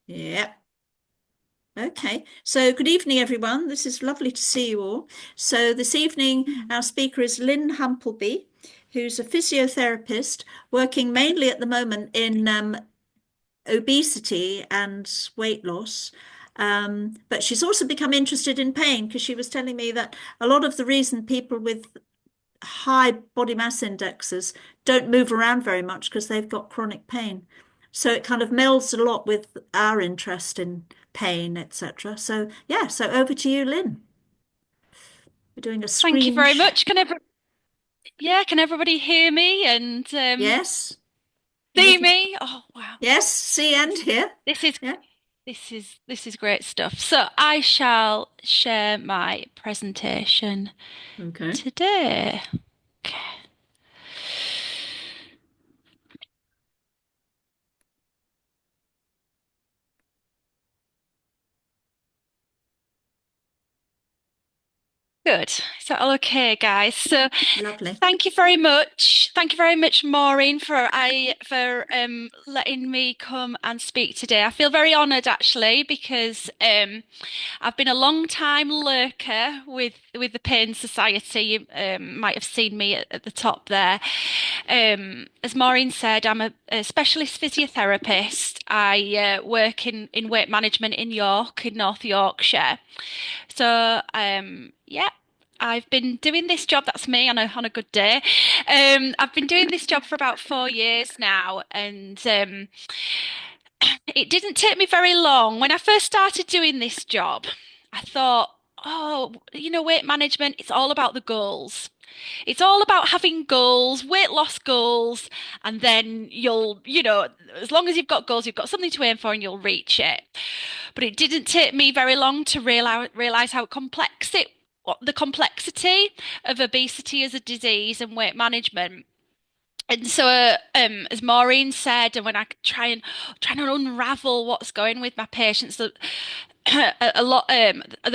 Yeah. Okay. So good evening, everyone. This is lovely to see you all. So this evening, Mm. our speaker is Lynn Humpleby, who's a physiotherapist working mainly at the moment in obesity and weight loss. But she's also become interested in pain because she was telling me that a lot of the reason people with high body mass indexes don't move around very much because they've got chronic pain. So it kind of melds a lot with our interest in pain, etc. So yeah, so over to you, Lynn. We're doing a Thank you screen very share. much. Can everybody hear me and Yes, we see can. me? Oh wow. Yes, see and hear. This is Yeah. this is great stuff. So I shall share my presentation Okay. today. Okay. Good. Is that all okay, guys? So Lovely. thank you very much. Thank you very much, Maureen, for letting me come and speak today. I feel very honoured actually because I've been a long time lurker with the Pain Society. You might have seen me at the top there. As Maureen said, I'm a specialist physiotherapist. I work in weight management in York, in North Yorkshire. So yeah. I've been doing this job, that's me on a good day. I've been doing this job for about 4 years now, and it didn't take me very long. When I first started doing this job, I thought, oh, weight management, it's all about the goals. It's all about having goals, weight loss goals, and then as long as you've got goals, you've got something to aim for and you'll reach it. But it didn't take me very long to realize how complex what the complexity of obesity as a disease and weight management. And so, as Maureen said, and when I trying to unravel what's going with my patients, that there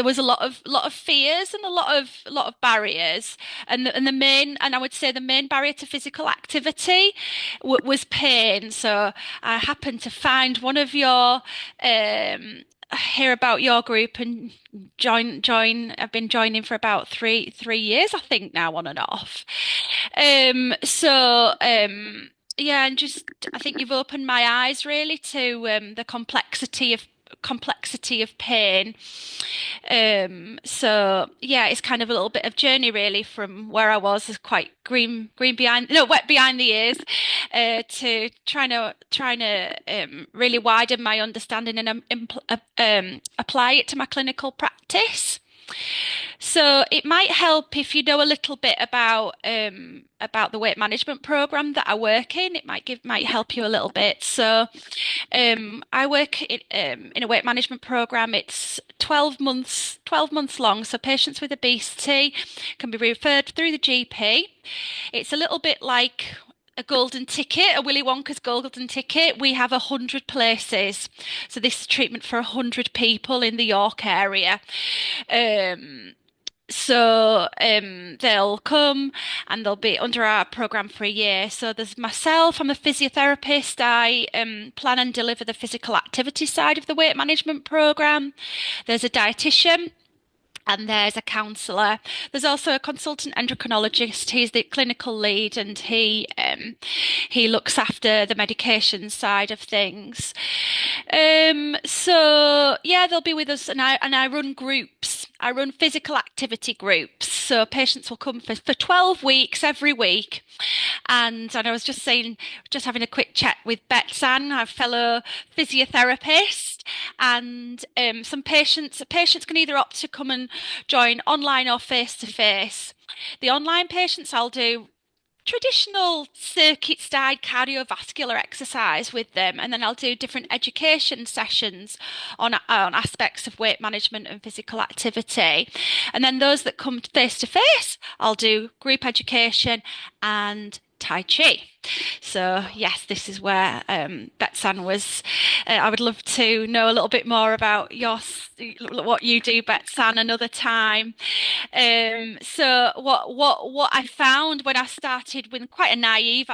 was a lot of fears and a lot of barriers, and I would say the main barrier to physical activity was pain. So I happened to find one of your hear about your group and join. I've been joining for about three years, I think now, on and off. Yeah, and just I think you've opened my eyes really to the complexity of pain. So yeah, it's kind of a little bit of journey really from where I was as quite green behind, no, wet behind the ears, to trying to really widen my understanding and apply it to my clinical practice. So it might help if you know a little bit about the weight management program that I work in. It might help you a little bit. So I work in a weight management program. It's 12 months long. So patients with obesity can be referred through the GP. It's a little bit like a golden ticket, a Willy Wonka's golden ticket. We have 100 places. So this is treatment for 100 people in the York area. Um, they'll come and they'll be under our program for a year. So there's myself, I'm a physiotherapist. I plan and deliver the physical activity side of the weight management program. There's a dietitian and there's a counsellor. There's also a consultant endocrinologist. He's the clinical lead, and he looks after the medication side of things. So yeah, they'll be with us, and I run groups. I run physical activity groups. So patients will come for 12 weeks every week. And I was just having a quick chat with Betsan, our fellow physiotherapist, and some patients can either opt to come and join online or face to face. The online patients, I'll do traditional circuit style cardiovascular exercise with them, and then I'll do different education sessions on aspects of weight management and physical activity. And then those that come face to face, I'll do group education and Tai Chi. So yes, this is where Betsan was. I would love to know a little bit more about what you do, Betsan, another time. So what I found when I started with quite a naive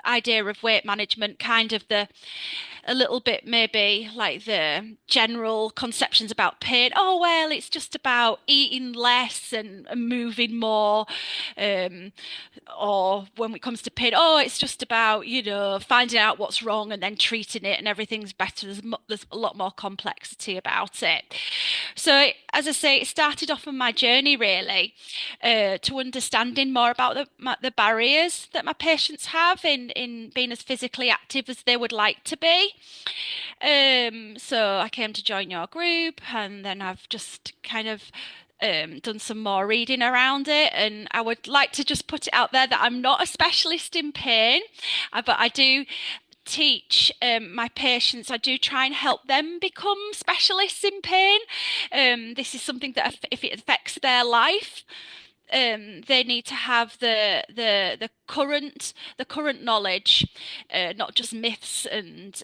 idea of weight management, kind of the a little bit maybe like the general conceptions about pain. Oh, well, it's just about eating less and moving more. Um, or when it comes to pain, oh, it's just about, finding out what's wrong and then treating it and everything's better. There's a lot more complexity about it. So, as I say, it started off on my journey really to understanding more about the barriers that my patients have in being as physically active as they would like to be. So I came to join your group, and then I've just kind of done some more reading around it. And I would like to just put it out there that I'm not a specialist in pain, but I do teach my patients. I do try and help them become specialists in pain. This is something that if it affects their life, they need to have the current knowledge, not just myths and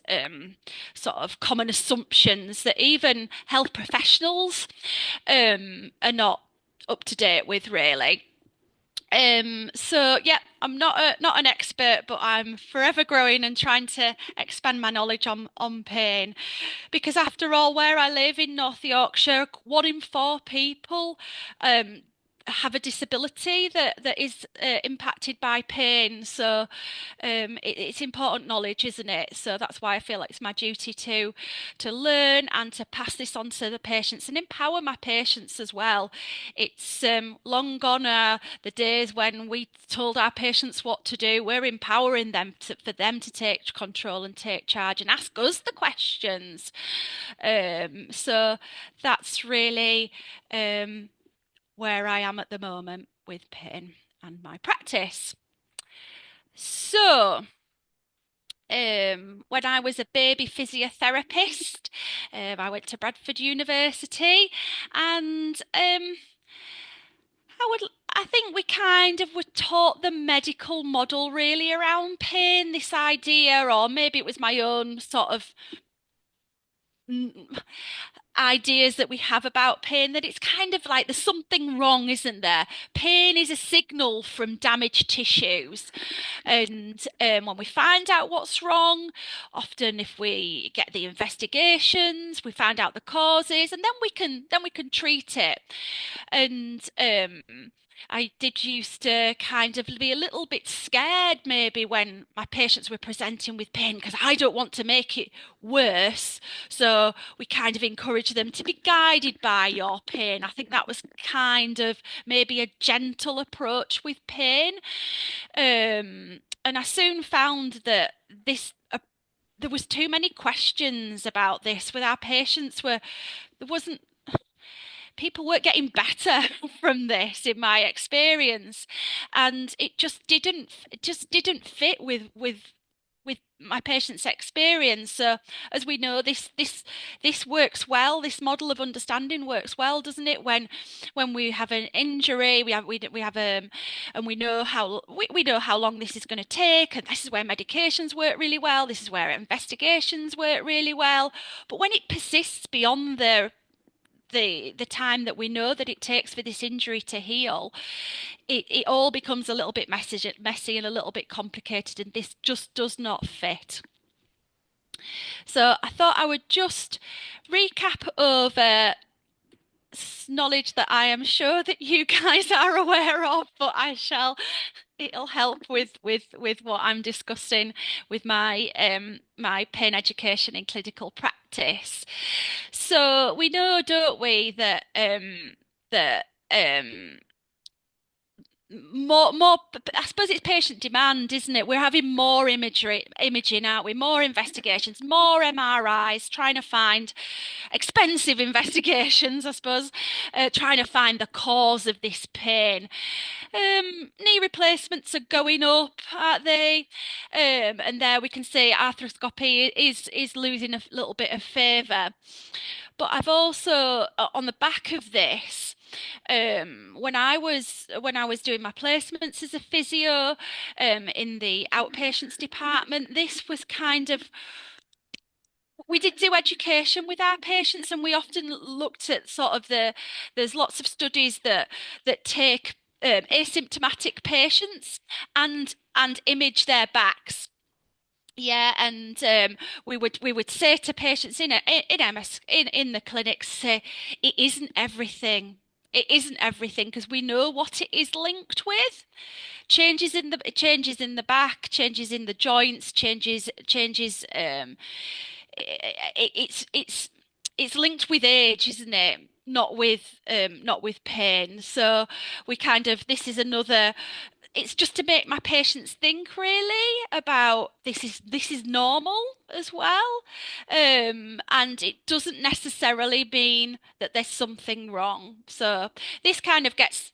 sort of common assumptions that even health professionals are not up to date with, really. So yeah, I'm not an expert, but I'm forever growing and trying to expand my knowledge on pain, because after all, where I live in North Yorkshire, 1 in 4 people have a disability that is impacted by pain. So it's important knowledge, isn't it? So that's why I feel like it's my duty to learn and to pass this on to the patients and empower my patients as well. It's long gone are the days when we told our patients what to do. We're empowering them for them to take control and take charge and ask us the questions. So that's really where I am at the moment with pain and my practice. So, when I was a baby physiotherapist, I went to Bradford University, and I think we kind of were taught the medical model really around pain, this idea, or maybe it was my own sort of ideas that we have about pain, that it's kind of like there's something wrong, isn't there? Pain is a signal from damaged tissues. And when we find out what's wrong, often if we get the investigations, we find out the causes, and then we can treat it. And I did used to kind of be a little bit scared maybe when my patients were presenting with pain, because I don't want to make it worse. So we kind of encourage them to be guided by your pain. I think that was kind of maybe a gentle approach with pain. And I soon found that there was too many questions about this with our patients, where there wasn't people weren't getting better from this in my experience, and it just didn't fit with my patient's experience. So as we know, this works well. This model of understanding works well, doesn't it? When we have an injury, we have and we know how long this is going to take, and this is where medications work really well. This is where investigations work really well. But when it persists beyond the time that we know that it takes for this injury to heal, it all becomes a little bit messy and a little bit complicated, and this just does not fit. So I thought I would just recap over knowledge that I am sure that you guys are aware of, but it'll help with what I'm discussing with my pain education in clinical practice. So we know, don't we, that that more I suppose it's patient demand, isn't it? We're having more imaging, aren't we? More investigations, more MRIs, trying to find expensive investigations, I suppose, trying to find the cause of this pain. Knee replacements are going up, aren't they? And there we can see arthroscopy is losing a little bit of favour. But I've also, on the back of this, when I was doing my placements as a physio, in the outpatients department, this was kind of, we did do education with our patients, and we often looked at sort of there's lots of studies that take asymptomatic patients and image their backs. Yeah, and we would say to patients in MS in the clinics, say it isn't everything. It isn't everything because we know what it is linked with. Changes in the back, changes in the joints, changes. It's linked with age, isn't it? Not with pain. So we kind of this is another it's just to make my patients think really about this is normal as well, and it doesn't necessarily mean that there's something wrong. So this kind of gets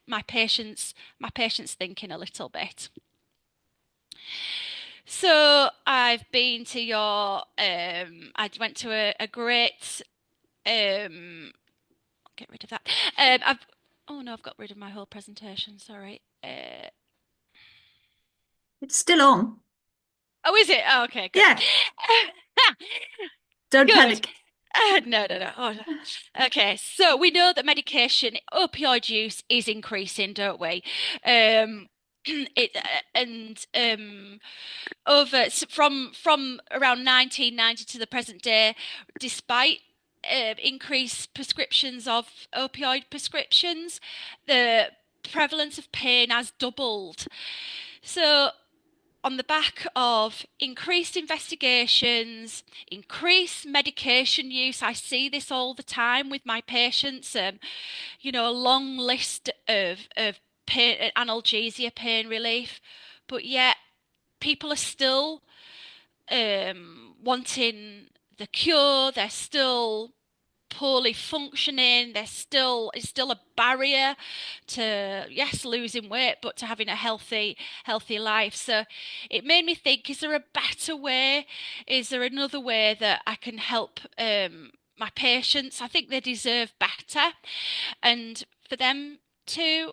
my patients thinking a little bit. So I've been to your I went to a great get rid of that. I've Oh no, I've got rid of my whole presentation. Sorry. It's still on. Oh, is it? Oh, okay, good. Yeah, don't Good. panic. No, no, no. Oh, okay, so we know that medication, opioid use is increasing, don't we? It and from around 1990 to the present day, despite increased prescriptions of opioid prescriptions, the prevalence of pain has doubled. So on the back of increased investigations, increased medication use. I see this all the time with my patients. A long list of pain, analgesia, pain relief, but yet people are still wanting the cure. They're still poorly functioning. It's still a barrier to, yes, losing weight, but to having a healthy life. So it made me think, is there a better way? Is there another way that I can help my patients? I think they deserve better, and for them to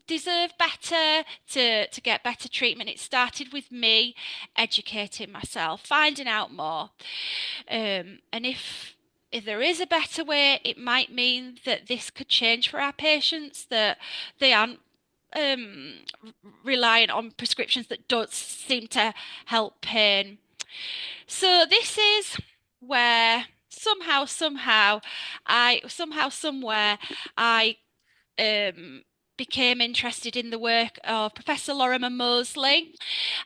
deserve better, to get better treatment. It started with me educating myself, finding out more. And if there is a better way, it might mean that this could change for our patients, that they aren't um, reliant on prescriptions that don't seem to help pain. So this is where somewhere I um, became interested in the work of Professor Lorimer Moseley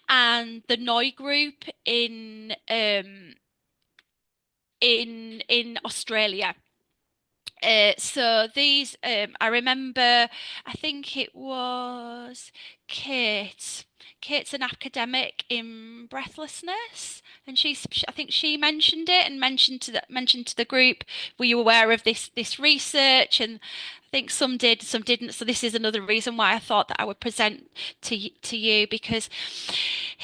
and the Noi group in Australia. So these, I remember, I think it was Kate. Kate's an academic in breathlessness, and I think she mentioned it and mentioned to the group. Were you aware of this research? And I think some did, some didn't. So this is another reason why I thought that I would present to you because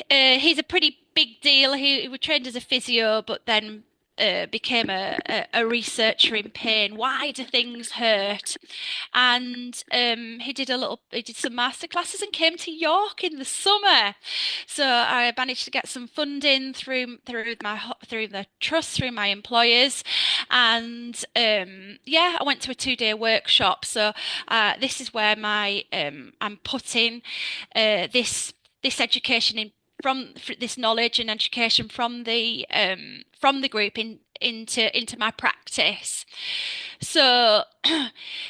he's a pretty big deal. He was trained as a physio, but then became a researcher in pain. Why do things hurt? And he did some master classes and came to York in the summer. So I managed to get some funding through the trust, through my employers, and yeah, I went to a 2-day workshop. So this is where I'm putting this education in from this knowledge and education from the group into my practice. So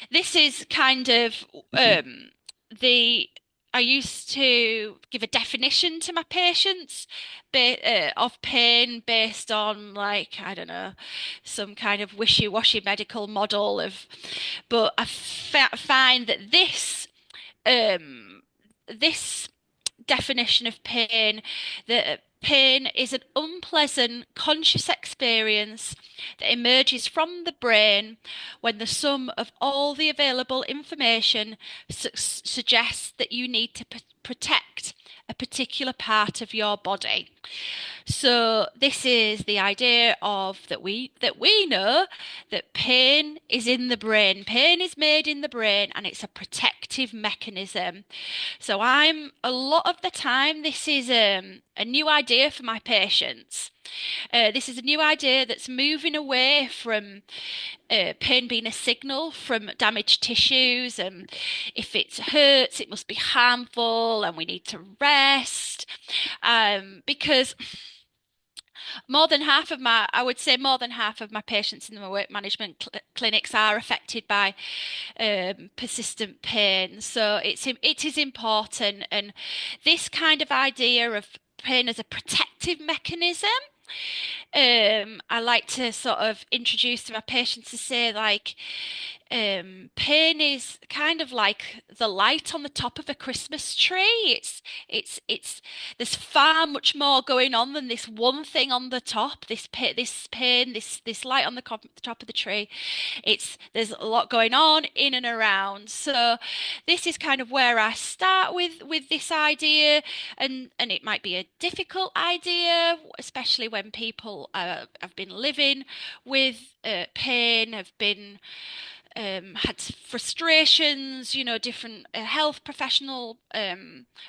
this is kind of the I used to give a definition to my patients of pain based on, like, I don't know, some kind of wishy-washy medical model but I find that this definition of pain, that pain is an unpleasant conscious experience that emerges from the brain when the sum of all the available information suggests that you need to protect a particular part of your body. So this is the idea of that we know that pain is in the brain. Pain is made in the brain and it's a protective mechanism. So I'm a lot of the time this is a new idea for my patients. This is a new idea that's moving away from pain being a signal from damaged tissues, and if it hurts, it must be harmful, and we need to rest. Because I would say more than half of my patients in the work management clinics are affected by persistent pain. So it is important, and this kind of idea of pain as a protective mechanism, I like to sort of introduce to my patients to say like, pain is kind of like the light on the top of a Christmas tree. It's there's far much more going on than this one thing on the top. This pain, this light on the top of the tree. There's a lot going on in and around. So this is kind of where I start with this idea, and it might be a difficult idea, especially when people have been living with pain, have been had frustrations, different health professional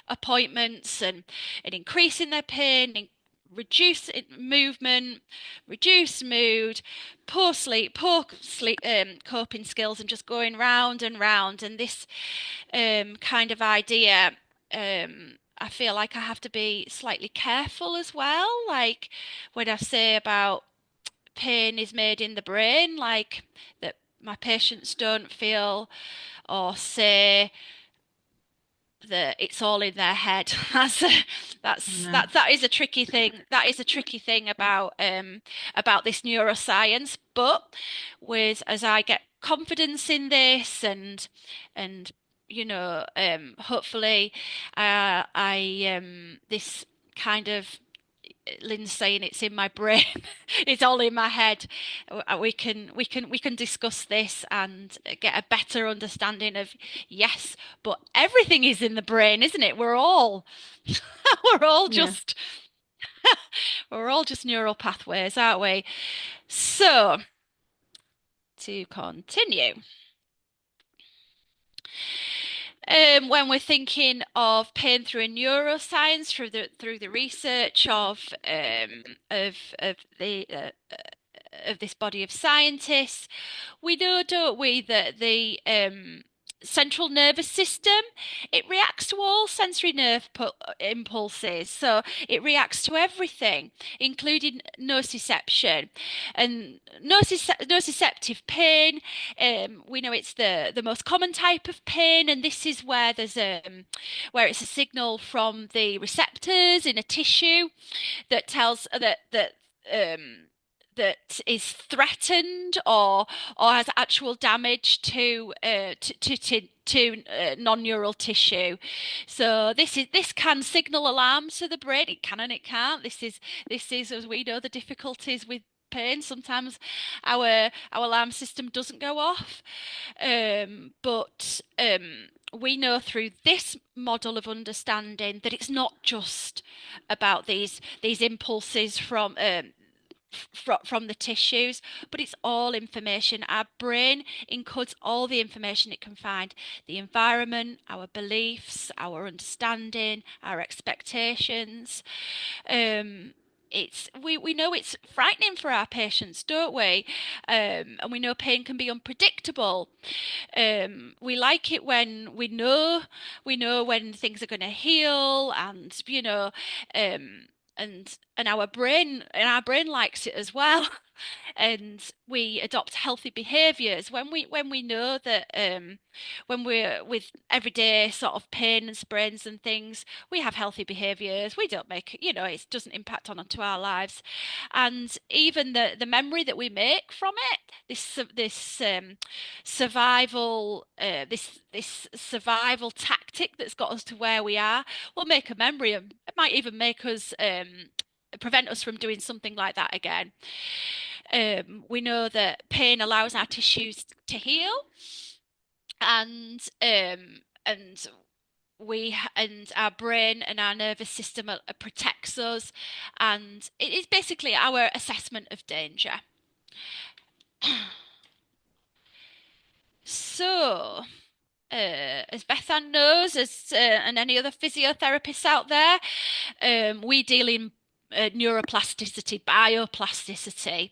appointments, and increasing their pain, and reduce movement, reduce mood, poor sleep, coping skills, and just going round and round. And this kind of idea, I feel like I have to be slightly careful as well. Like when I say about pain is made in the brain, like that my patients don't feel or say that it's all in their head. No. That is a tricky thing. That is a tricky thing about this neuroscience. But with as I get confidence in this, and hopefully I this kind of Lynn's saying it's in my brain. It's all in my head. We can discuss this and get a better understanding of, yes, but everything is in the brain, isn't it? We're all Yeah. just we're all just neural pathways, aren't we? So to continue. When we're thinking of pain through a neuroscience, through the research of the of this body of scientists, we know, don't we, that the central nervous system, it reacts to all sensory nerve impulses. So it reacts to everything, including nociception. And nociceptive pain, we know it's the most common type of pain, and this is where where it's a signal from the receptors in a tissue that tells um, that is threatened, or has actual damage to non-neural tissue. So this can signal alarms to the brain. It can and it can't. This is, as we know, the difficulties with pain. Sometimes our alarm system doesn't go off, but we know through this model of understanding that it's not just about these impulses from the tissues, but it's all information. Our brain encodes all the information it can find: the environment, our beliefs, our understanding, our expectations. We know it's frightening for our patients, don't we? And we know pain can be unpredictable. We like it when we know when things are going to heal, and our brain likes it as well. And we adopt healthy behaviors when we know that, when we're with everyday sort of pain and sprains and things, we have healthy behaviors. We don't make, it doesn't impact onto our lives. And even the memory that we make from it, this survival tactic that's got us to where we are, will make a memory, and it might even make us, prevent us from doing something like that again. We know that pain allows our tissues to heal, and and our brain and our nervous system protects us, and it is basically our assessment of danger. So, as Bethan knows, and any other physiotherapists out there, we deal in neuroplasticity, bioplasticity.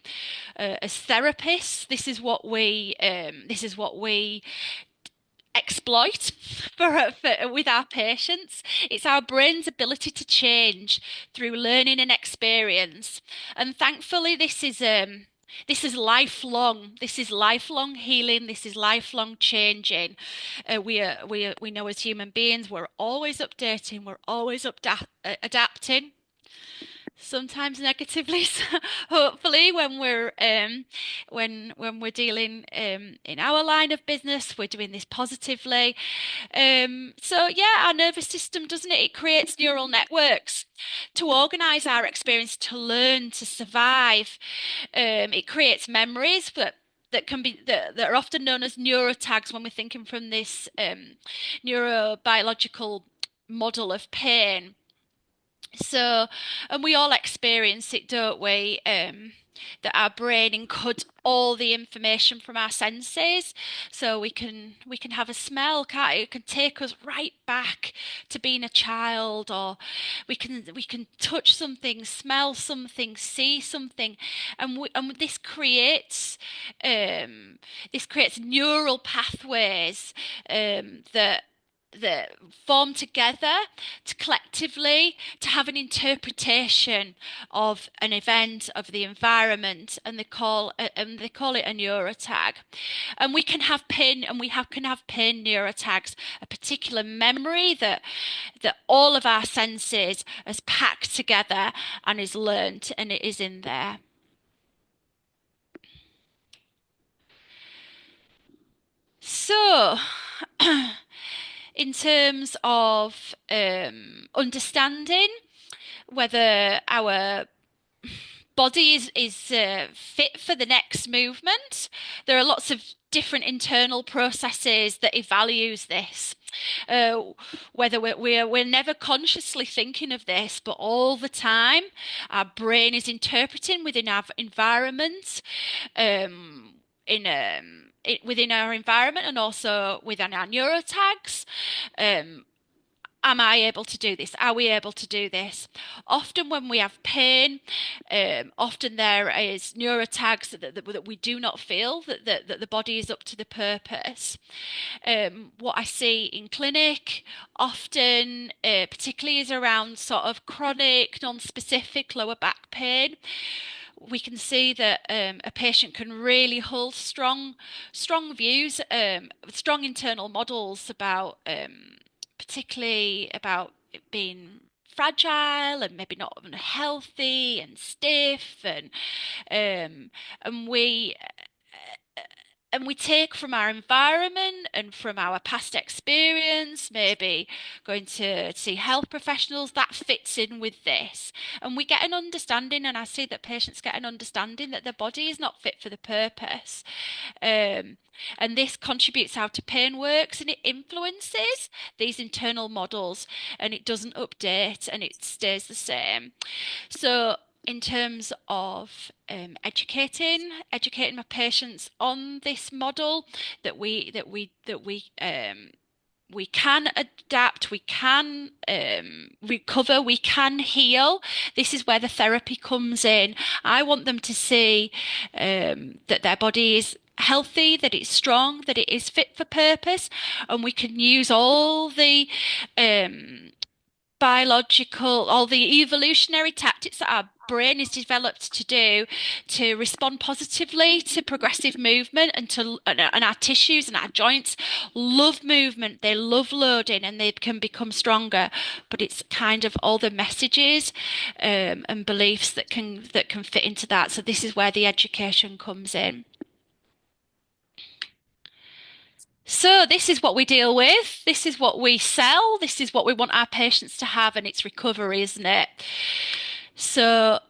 As therapists, this is what we exploit with our patients. It's our brain's ability to change through learning and experience, and thankfully, this is lifelong. This is lifelong healing. This is lifelong changing. We know as human beings, we're always updating. We're always adapting. Sometimes negatively, so hopefully, when we're dealing in our line of business, we're doing this positively. So yeah, our nervous system, doesn't it? It creates neural networks to organize our experience, to learn, to survive. It creates memories that are often known as neurotags when we're thinking from this neurobiological model of pain. So, and we all experience it, don't we? That our brain encodes all the information from our senses, so we can have a smell, can't it? It can take us right back to being a child, or we can touch something, smell something, see something, and this creates neural pathways that form together to collectively to have an interpretation of an event, of the environment, and they call it a neurotag. And we can have pain, and can have pain neurotags, a particular memory that all of our senses has packed together and is learnt, and it is in there. So in terms of understanding whether our body is fit for the next movement, there are lots of different internal processes that evaluate this. Whether we're never consciously thinking of this, but all the time our brain is interpreting within our environment, within our environment, and also within our neurotags. Am I able to do this? Are we able to do this? Often when we have pain, often there is neurotags that we do not feel, that the body is up to the purpose. What I see in clinic often, particularly, is around sort of chronic, non-specific lower back pain. We can see that a patient can really hold strong views, strong internal models about particularly about it being fragile and maybe not healthy and stiff, and we take from our environment and from our past experience, maybe going to see health professionals, that fits in with this. And we get an understanding, and I see that patients get an understanding that their body is not fit for the purpose. And this contributes how to pain works, and it influences these internal models, and it doesn't update, and it stays the same. So in terms of educating my patients on this model, that we can adapt, we can recover, we can heal. This is where the therapy comes in. I want them to see that their body is healthy, that it's strong, that it is fit for purpose, and we can use all the all the evolutionary tactics that our brain is developed to do to respond positively to progressive movement, and our tissues and our joints love movement, they love loading, and they can become stronger. But it's kind of all the messages and beliefs that can fit into that. So this is where the education comes in. So this is what we deal with. This is what we sell. This is what we want our patients to have, and it's recovery, isn't it? So,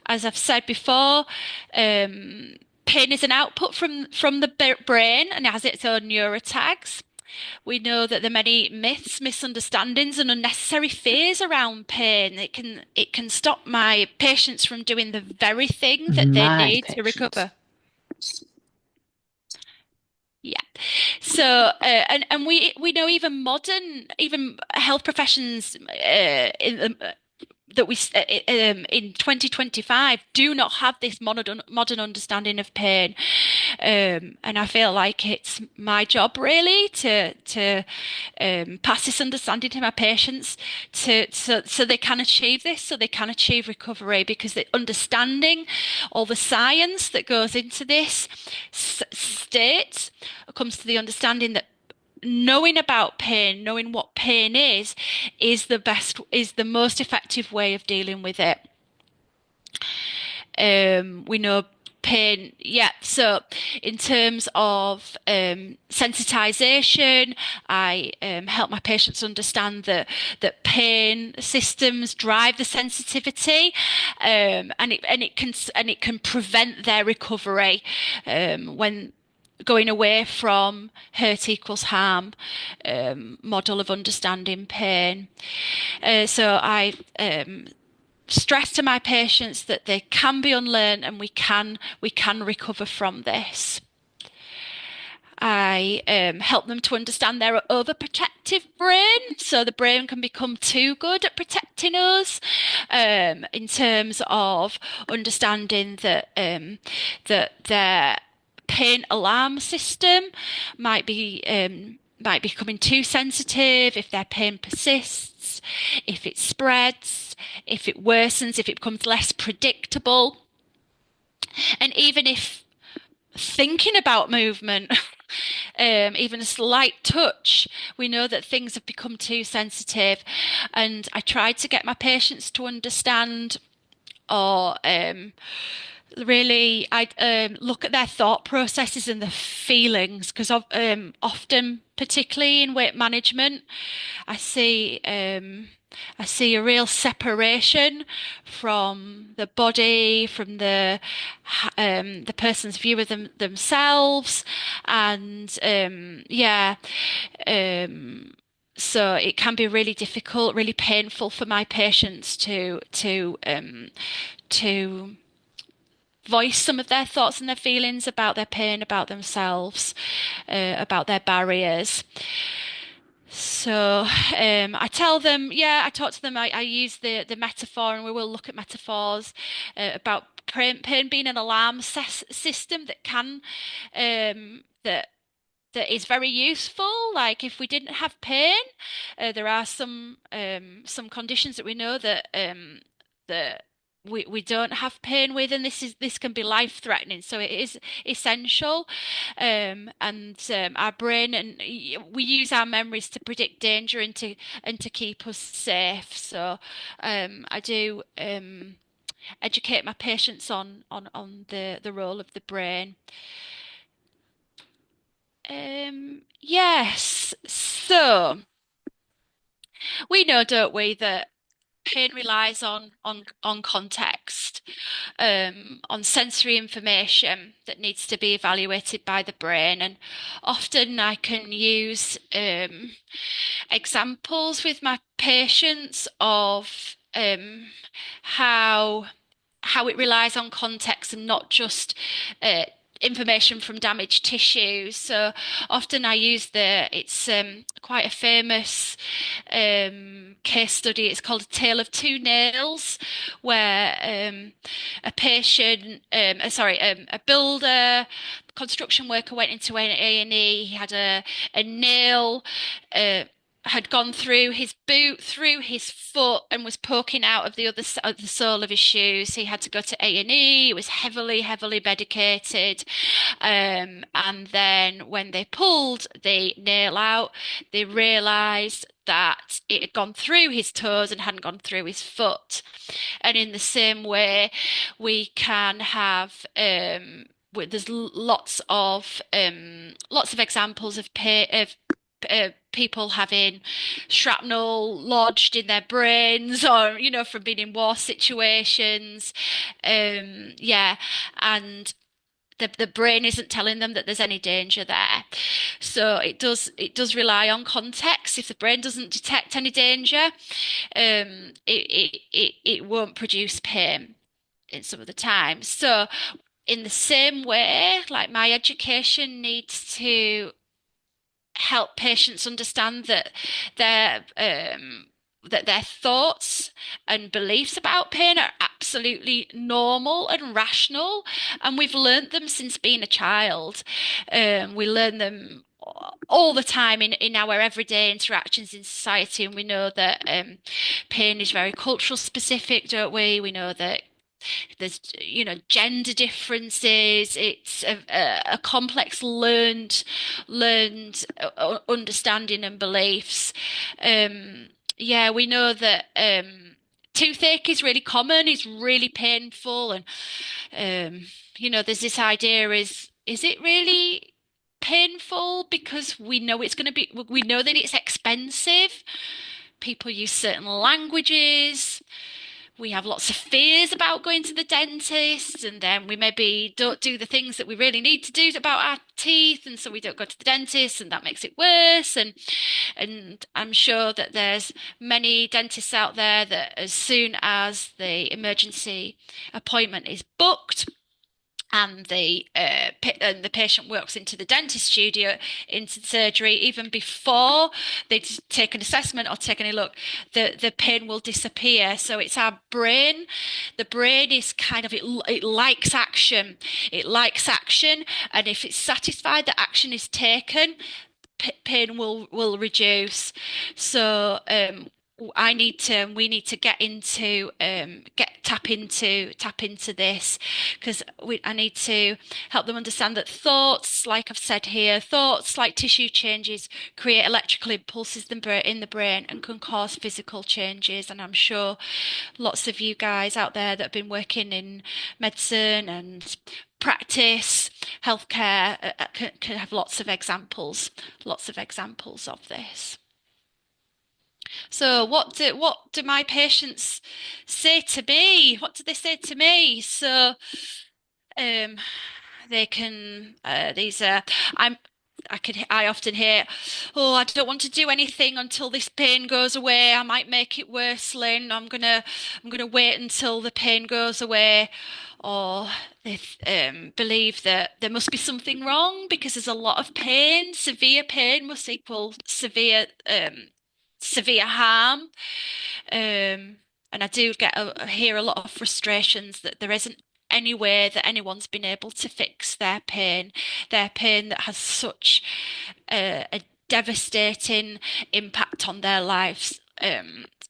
as I've said before, pain is an output from the brain and it has its own neurotags. We know that there are many myths, misunderstandings, and unnecessary fears around pain. It can stop my patients from doing the very thing that they My need to recover. patience. Yeah. So, and we know even health professions that we in 2025 do not have this modern understanding of pain, and I feel like it's my job really to pass this understanding to my patients so they can achieve this, so they can achieve recovery, because the understanding all the science that goes into this states comes to the understanding that knowing about pain, knowing what pain is the most effective way of dealing with it. We know pain, yeah. So, in terms of sensitization, I help my patients understand that pain systems drive the sensitivity, and it can prevent their recovery when going away from hurt equals harm model of understanding pain. So I stress to my patients that they can be unlearned and we can recover from this. I help them to understand their overprotective brain, so the brain can become too good at protecting us, in terms of understanding that their pain alarm system might be becoming too sensitive if their pain persists, if it spreads, if it worsens, if it becomes less predictable, and even if thinking about movement, even a slight touch, we know that things have become too sensitive. And I try to get my patients to understand, or really, I look at their thought processes and their feelings, because often, particularly in weight management, I see I see a real separation from the body, from the person's view of themselves, and yeah. So it can be really difficult, really painful for my patients to voice some of their thoughts and their feelings about their pain, about themselves, about their barriers. So I tell them, yeah, I talk to them. I use the metaphor, and we will look at metaphors about pain being an alarm system that can that is very useful. Like if we didn't have pain, there are some conditions that we know that we don't have pain with, and this can be life threatening. So it is essential, and our brain, and we use our memories to predict danger and to keep us safe. So I do educate my patients on the role of the brain. Yes. So we know, don't we, that pain relies on context, on sensory information that needs to be evaluated by the brain, and often I can use examples with my patients of how it relies on context and not just information from damaged tissues. So often I use it's quite a famous case study. It's called A Tale of Two Nails, where a patient, a builder, construction worker went into an A&E. He had a nail had gone through his boot, through his foot, and was poking out of the of the sole of his shoes. He had to go to A&E. He was heavily medicated. And then when they pulled the nail out, they realised that it had gone through his toes and hadn't gone through his foot. And in the same way, we can have there's lots of examples of people having shrapnel lodged in their brains, or from being in war situations. Yeah, and the brain isn't telling them that there's any danger there. So it does rely on context. If the brain doesn't detect any danger, it won't produce pain in some of the time. So in the same way, like my education needs to help patients understand that their thoughts and beliefs about pain are absolutely normal and rational, and we've learnt them since being a child. We learn them all the time in our everyday interactions in society, and we know that pain is very cultural specific, don't we? We know that there's, gender differences. It's a complex learned understanding and beliefs. Yeah, we know that toothache is really common, is really painful, and there's this idea: is it really painful? Because we know that it's expensive. People use certain languages. We have lots of fears about going to the dentist, and then we maybe don't do the things that we really need to do about our teeth, and so we don't go to the dentist, and that makes it worse. And I'm sure that there's many dentists out there that as soon as the emergency appointment is booked, and the patient walks into the dentist studio, into surgery, even before they take an assessment or take any look, the pain will disappear. So it's our brain. The brain is kind of it likes action. It likes action, and if it's satisfied that action is taken, pain will reduce. So we need to get into tap into this, because I need to help them understand that thoughts, like I've said here, thoughts like tissue changes create electrical impulses in the brain and can cause physical changes. And I'm sure lots of you guys out there that have been working in medicine and practice healthcare can have lots of examples of this. So what do my patients say to me? What do they say to me? So um, they can these I often hear, oh, I don't want to do anything until this pain goes away. I might make it worse, Lynn. I'm gonna wait until the pain goes away. Or they believe that there must be something wrong because there's a lot of pain. Severe pain must equal severe harm. And I do hear a lot of frustrations that there isn't any way that anyone's been able to fix their pain that has such a devastating impact on their lives,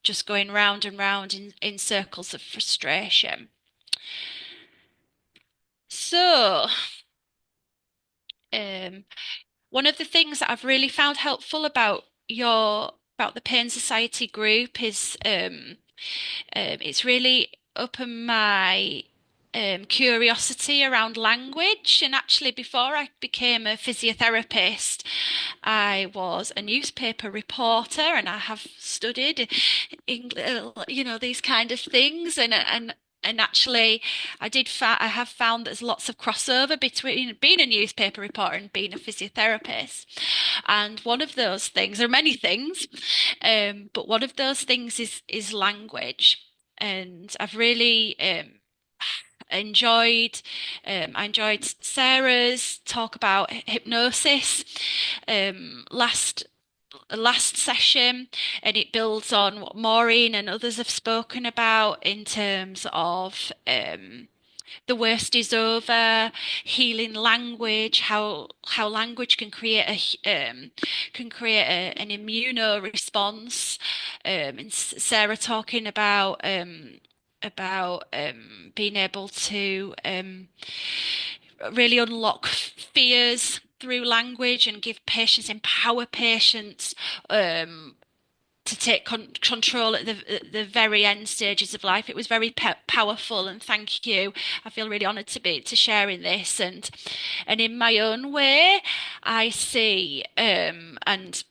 just going round and round in circles of frustration. So, um, one of the things that I've really found helpful about the Pain Society group is it's really opened my curiosity around language. And actually, before I became a physiotherapist, I was a newspaper reporter, and I have studied English, these kind of things. And actually, I have found there's lots of crossover between being a newspaper reporter and being a physiotherapist. And one of those things, there are many things, but one of those things is language. And I've really enjoyed I enjoyed Sarah's talk about hypnosis last session, and it builds on what Maureen and others have spoken about in terms of the worst is over, healing language, how language can create an immuno response, and Sarah talking about being able to really unlock fears through language and empower patients to take control at the very end stages of life. It was very powerful, and thank you. I feel really honoured to sharing this, and in my own way, I see and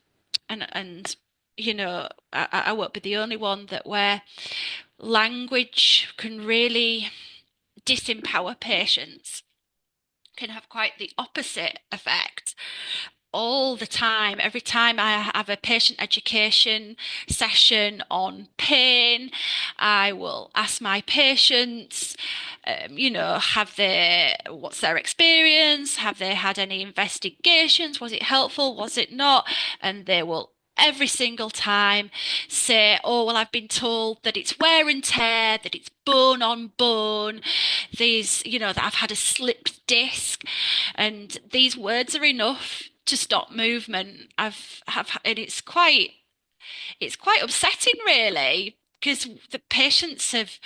I won't be the only one that where language can really disempower patients. can have quite the opposite effect all the time. Every time I have a patient education session on pain, I will ask my patients, what's their experience? Have they had any investigations? Was it helpful? Was it not? And they will every single time say, oh, well, I've been told that it's wear and tear, that it's bone on bone, that I've had a slipped disc, and these words are enough to stop movement. And it's quite upsetting, really, because the patients have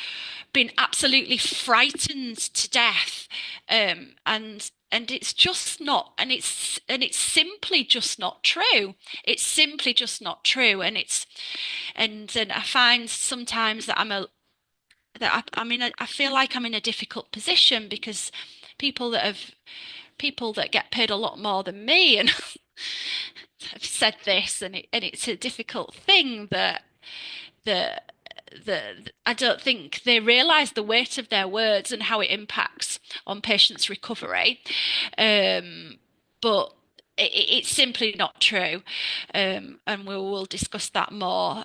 been absolutely frightened to death, and it's just not, and it's simply just not true. It's simply just not true, and I find sometimes that I feel like I'm in a difficult position because people that have people that get paid a lot more than me and have said this, and it's a difficult thing that I don't think they realise the weight of their words and how it impacts on patients' recovery. But it's simply not true, and we'll discuss that more.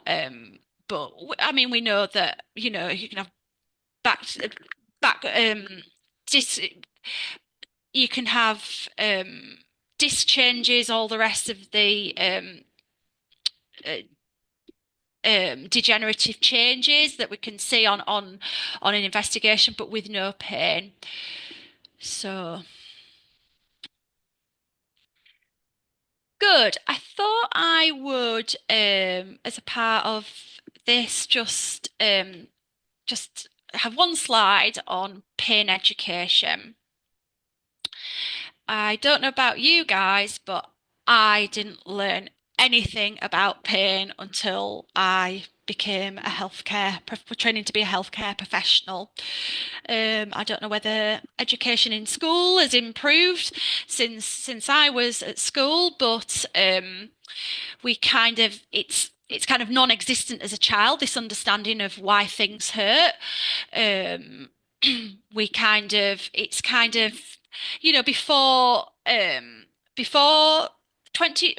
But I mean, we know that you can have back back dis you can have disc changes, all the rest of the uh, degenerative changes that we can see on an investigation, but with no pain. So good. I thought I would, as a part of this, just have one slide on pain education. I don't know about you guys, but I didn't learn anything about pain until I became training to be a healthcare professional. I don't know whether education in school has improved since I was at school, but we kind of it's kind of non-existent as a child, this understanding of why things hurt. Um, we kind of it's kind of before 20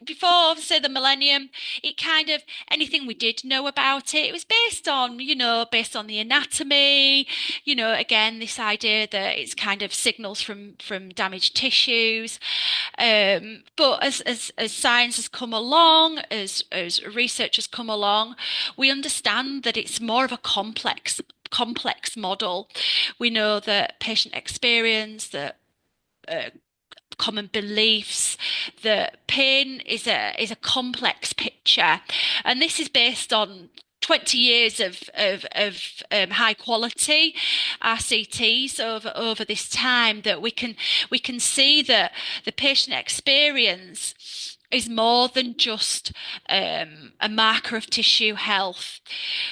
before say the millennium, it kind of anything we did know about it was based on the anatomy, again, this idea that it's kind of signals from damaged tissues. But as science has come along, as research has come along, we understand that it's more of a complex model. We know that patient experience, that uh, common beliefs, that pain is a complex picture, and this is based on 20 years of high quality RCTs over this time, that we can see that the patient experience is more than just a marker of tissue health.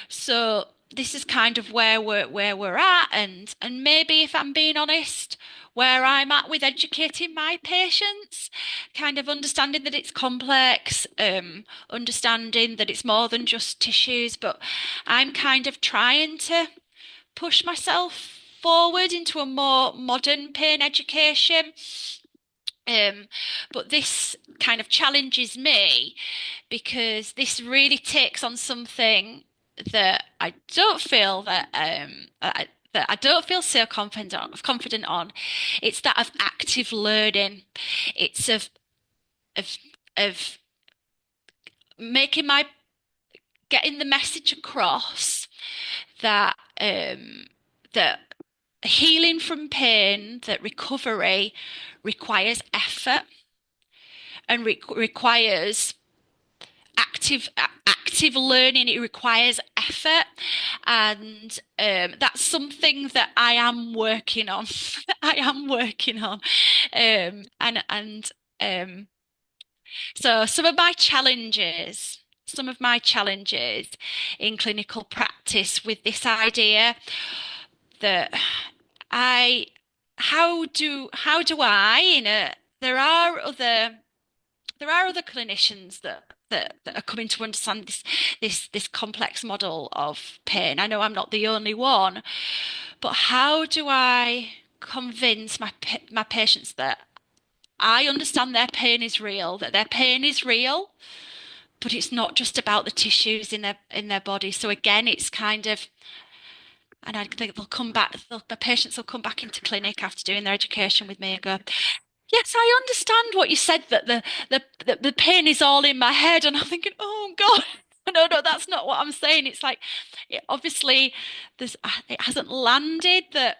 So this is kind of where we're at, and maybe, if I'm being honest, where I'm at with educating my patients, kind of understanding that it's complex, understanding that it's more than just tissues, but I'm kind of trying to push myself forward into a more modern pain education. Um, but this kind of challenges me because this really takes on something that I don't feel that I don't feel so confident on. It's that of active learning. It's of of making my getting the message across that that healing from pain, that recovery requires effort and requires active learning. It requires effort, and that's something that I am working on. I am working on, and so some of my challenges in clinical practice with this idea that I how do I, there are other clinicians that are coming to understand this complex model of pain. I know I'm not the only one, but how do I convince my patients that I understand their pain is real, that their pain is real, but it's not just about the tissues in their body. So again, it's kind of, and I think they'll come back. The patients will come back into clinic after doing their education with me and go, "Yes, I understand what you said that the pain is all in my head," and I'm thinking, "Oh God." No, no, that's not what I'm saying. It's like, obviously, it hasn't landed that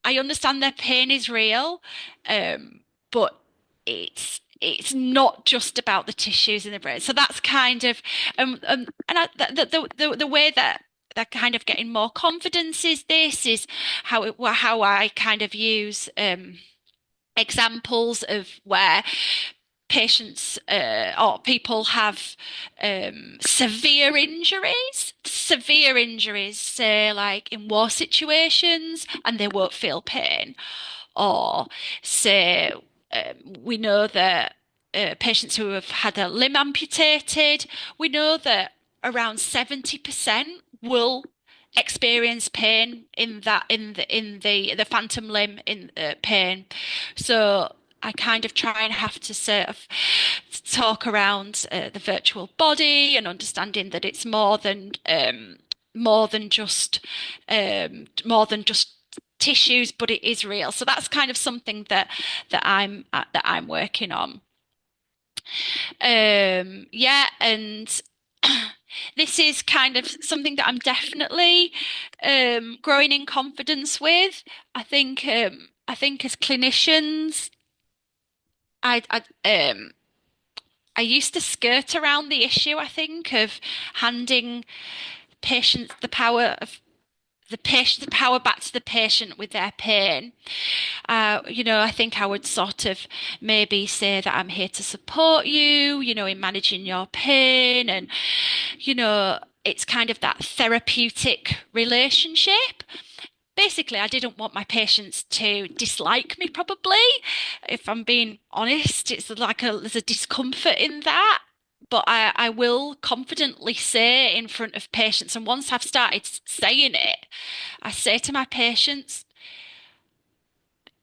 I understand their pain is real, but it's not just about the tissues in the brain. So that's kind of and the way that they're kind of getting more confidence is how I kind of use examples of where patients or people have severe injuries, say like in war situations, and they won't feel pain, or say we know that patients who have had a limb amputated, we know that around 70% will experience pain in the phantom limb in pain. So I kind of try and have to sort of talk around the virtual body and understanding that it's more than just more than just tissues, but it is real. So that's kind of something that I'm working on. Yeah, and this is kind of something that I'm definitely growing in confidence with. I think as clinicians, I I used to skirt around the issue, I think, of handing patients the power back to the patient with their pain. I think I would sort of maybe say that I'm here to support you, in managing your pain, and it's kind of that therapeutic relationship. Basically, I didn't want my patients to dislike me, probably. If I'm being honest, it's like there's a discomfort in that. But I will confidently say in front of patients, and once I've started saying it, I say to my patients,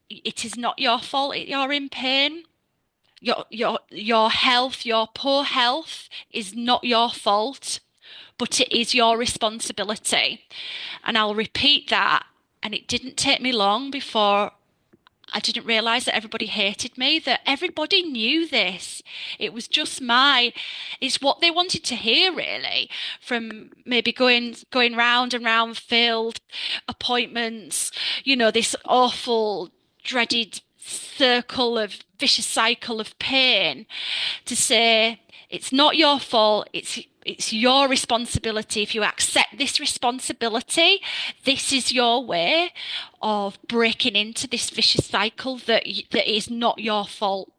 it is not your fault that you're in pain. Your health, your poor health is not your fault, but it is your responsibility. And I'll repeat that. And it didn't take me long before I didn't realize that everybody hated me, that everybody knew this. It was just it's what they wanted to hear, really, from maybe going round and round field appointments, this awful, dreaded vicious cycle of pain, to say it's not your fault, it's your responsibility. If you accept this responsibility, this is your way of breaking into this vicious cycle that is not your fault.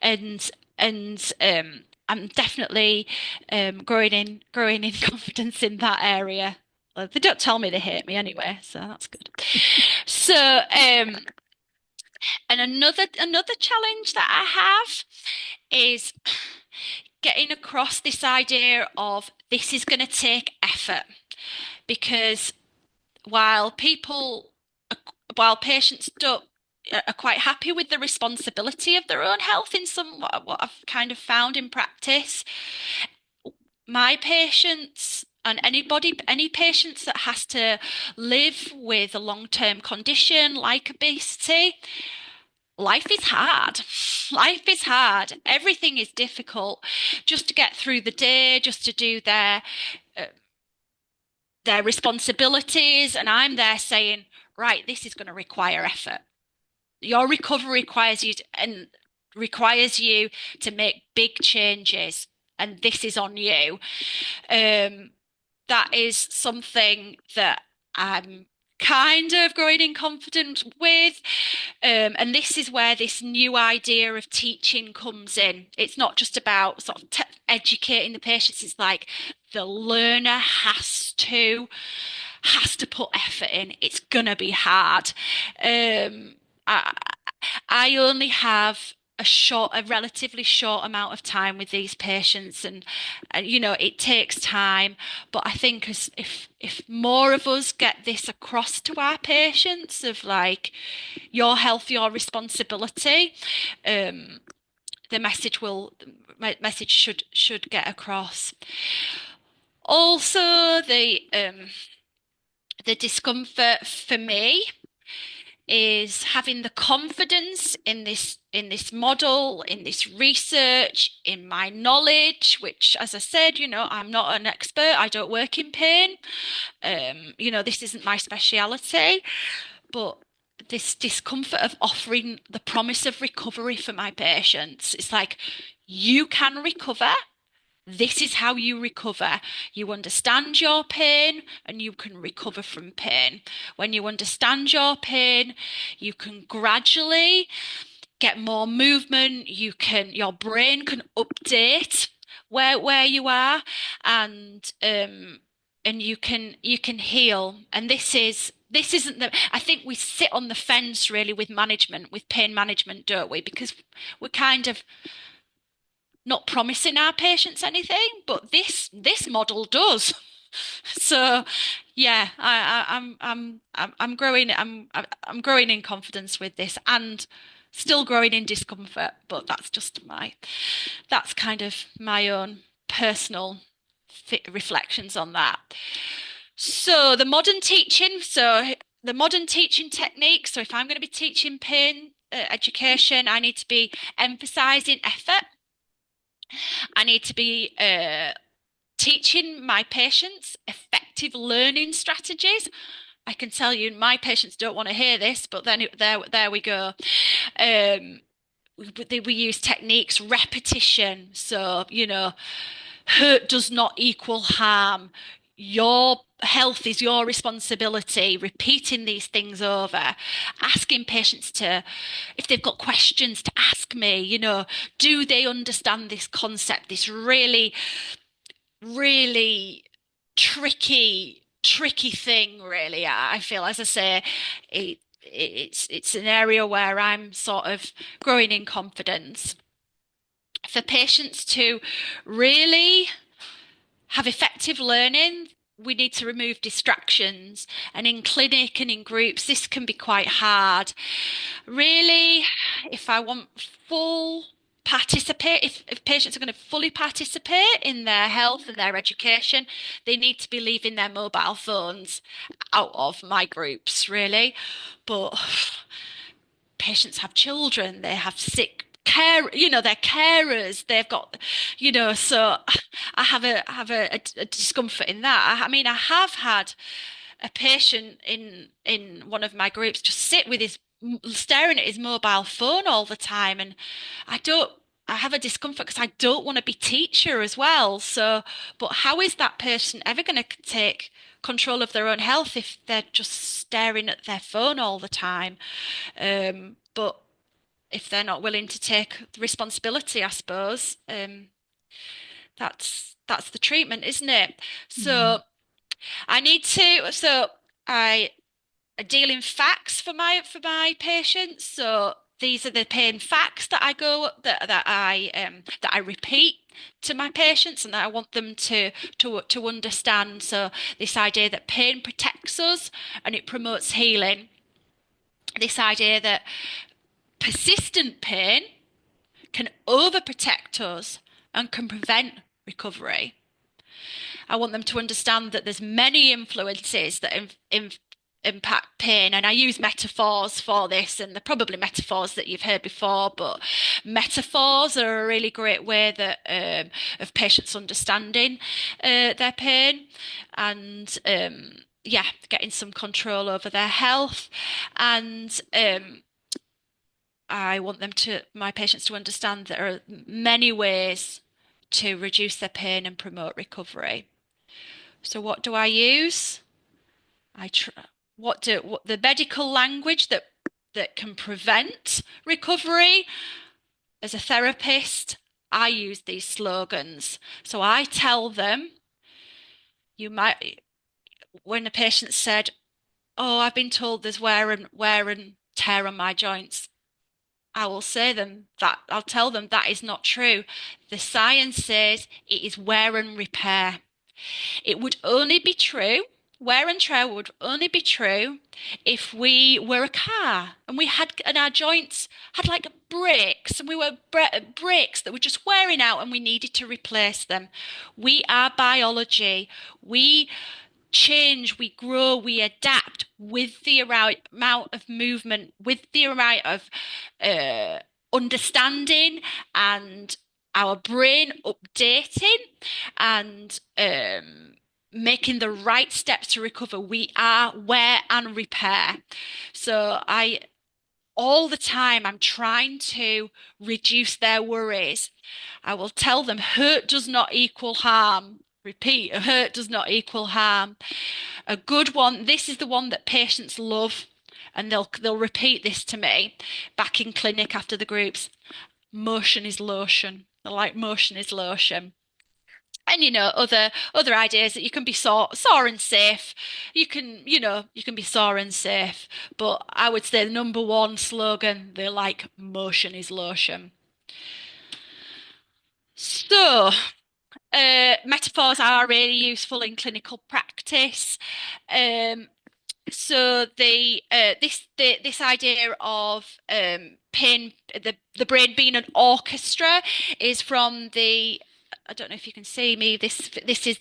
And I'm definitely growing in confidence in that area. Well, they don't tell me they hate me anyway, so that's good. So and another challenge that I have is getting across this idea of this is going to take effort, because while people while patients don't are quite happy with the responsibility of their own health in what I've kind of found in practice, my patients and any patients that has to live with a long-term condition like obesity, life is hard. Life is hard. Everything is difficult. Just to get through the day, just to do uh, their responsibilities, and I'm there saying, right, this is going to require effort. Your recovery requires you to make big changes, and this is on you. Um, that is something that I'm kind of growing in confidence with. And this is where this new idea of teaching comes in. It's not just about sort of educating the patients. It's like the learner has to put effort in. It's gonna be hard. I, I only have a relatively short amount of time with these patients, and it takes time. But I think if more of us get this across to our patients of like your health, your responsibility, um, the message should get across. Also, the discomfort for me is having the confidence in this model, in this research, in my knowledge, which, as I said, I'm not an expert. I don't work in pain. This isn't my speciality, but this discomfort of offering the promise of recovery for my patients. It's like, you can recover. This is how you recover. You understand your pain and you can recover from pain. When you understand your pain, you can gradually get more movement. Your brain can update where you are, and you can heal. And this isn't the I think we sit on the fence really with management, with pain management, don't we? Because we're kind of not promising our patients anything, but this model does. So yeah, I'm growing. I'm growing in confidence with this, and still growing in discomfort. But that's kind of my own personal reflections on that. So the modern teaching technique. So if I'm going to be teaching pain education, I need to be emphasizing effort. I need to be teaching my patients effective learning strategies. I can tell you, my patients don't want to hear this, but then there we go. Um, we use techniques, repetition. So, hurt does not equal harm. Your health is your responsibility. Repeating these things over, asking patients if they've got questions, to ask me, do they understand this concept, this really, really tricky thing, really. I feel, as I say, it's an area where I'm sort of growing in confidence. For patients to really have effective learning, we need to remove distractions. And in clinic and in groups, this can be quite hard. Really, if I want full if patients are going to fully participate in their health and their education, they need to be leaving their mobile phones out of my groups, really. But patients have children, they have sick care, they're carers, they've got, so I have a discomfort in that. I mean, I have had a patient in one of my groups just sit with his staring at his mobile phone all the time, and I don't I have a discomfort because I don't want to be teacher as well. So, but how is that person ever going to take control of their own health if they're just staring at their phone all the time? But if they're not willing to take the responsibility, I suppose, that's the treatment, isn't it? Mm. So I deal in facts for my patients. So these are the pain facts that I repeat to my patients and that I want them to understand. So this idea that pain protects us and it promotes healing. This idea that persistent pain can overprotect us and can prevent recovery. I want them to understand that there's many influences that impact pain, and I use metaphors for this, and they're probably metaphors that you've heard before, but metaphors are a really great way of patients understanding their pain and yeah, getting some control over their health. And I want my patients to understand there are many ways to reduce their pain and promote recovery. So what do I use? I tr what the medical language that can prevent recovery. As a therapist, I use these slogans. So I tell them, you might, when a patient said, "Oh, I've been told there's wear and tear on my joints," I will say them that I'll tell them that is not true. The science says it is wear and repair. It would only be true, wear and tear would only be true if we were a car and our joints had like brakes and we were brakes that were just wearing out and we needed to replace them. We are biology. We change, we grow, we adapt with the amount of movement, with the amount of uh, understanding and our brain updating and making the right steps to recover. We are wear and repair. So all the time, I'm trying to reduce their worries. I will tell them hurt does not equal harm. Repeat, hurt does not equal harm. A good one, this is the one that patients love, and they'll repeat this to me back in clinic after the groups. Motion is lotion. They're like motion is lotion. And other ideas that you can be sore and safe. You can be sore and safe. But I would say the number one slogan, they're like motion is lotion. So metaphors are really useful in clinical practice. Um, so this idea of pain, the brain being an orchestra, is from the. I don't know if you can see me. This is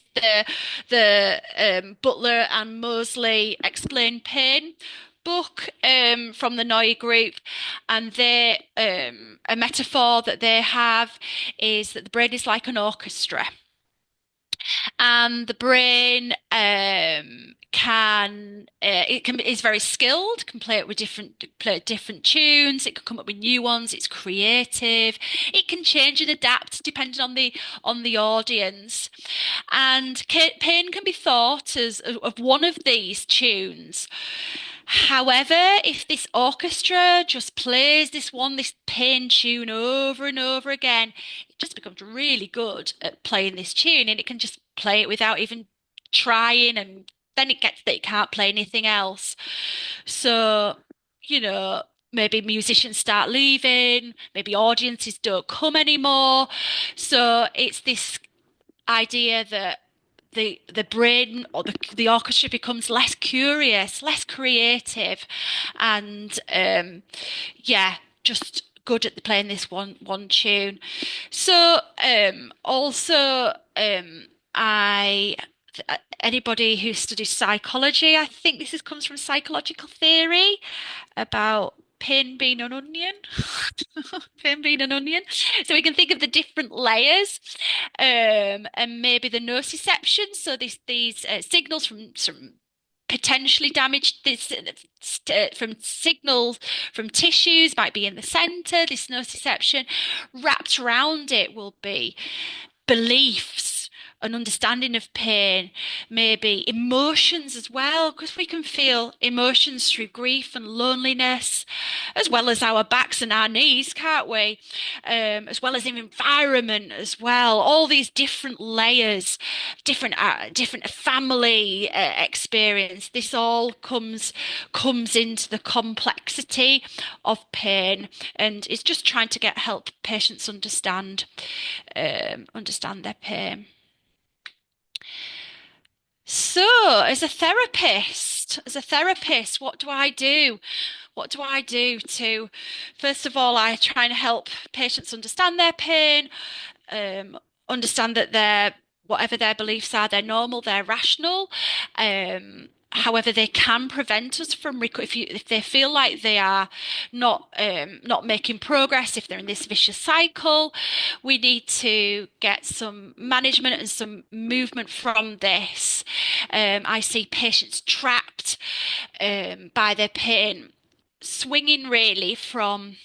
the Butler and Mosley Explain Pain book from the Noy group, and they a metaphor that they have is that the brain is like an orchestra, and the brain is very skilled, can play different tunes. It can come up with new ones. It's creative. It can change and adapt depending on the audience. And pain can be thought as of one of these tunes. However, if this orchestra just plays this pain tune over and over again, it just becomes really good at playing this tune, and it can just play it without even trying, and then it gets that it can't play anything else. So, maybe musicians start leaving, maybe audiences don't come anymore. So it's this idea that the brain or the orchestra becomes less curious, less creative, and yeah, just good at playing this one tune. So also I anybody who studies psychology, I think comes from psychological theory about pain being an onion. Pain being an onion. So we can think of the different layers, and maybe the nociception. So these signals from potentially damaged from signals from tissues might be in the center. This nociception, wrapped around it will be beliefs, an understanding of pain, maybe emotions as well, because we can feel emotions through grief and loneliness, as well as our backs and our knees, can't we? As well as the environment as well. All these different layers, different family experience. This all comes into the complexity of pain, and it's just trying to help patients understand their pain. So, as a therapist, what do I do? What do I do to, first of all, I try and help patients understand their pain, understand that whatever their beliefs are, they're normal, they're rational. However, they can prevent us from if they feel like they are not making progress, if they're in this vicious cycle, we need to get some management and some movement from this. I see patients trapped by their pain, swinging really from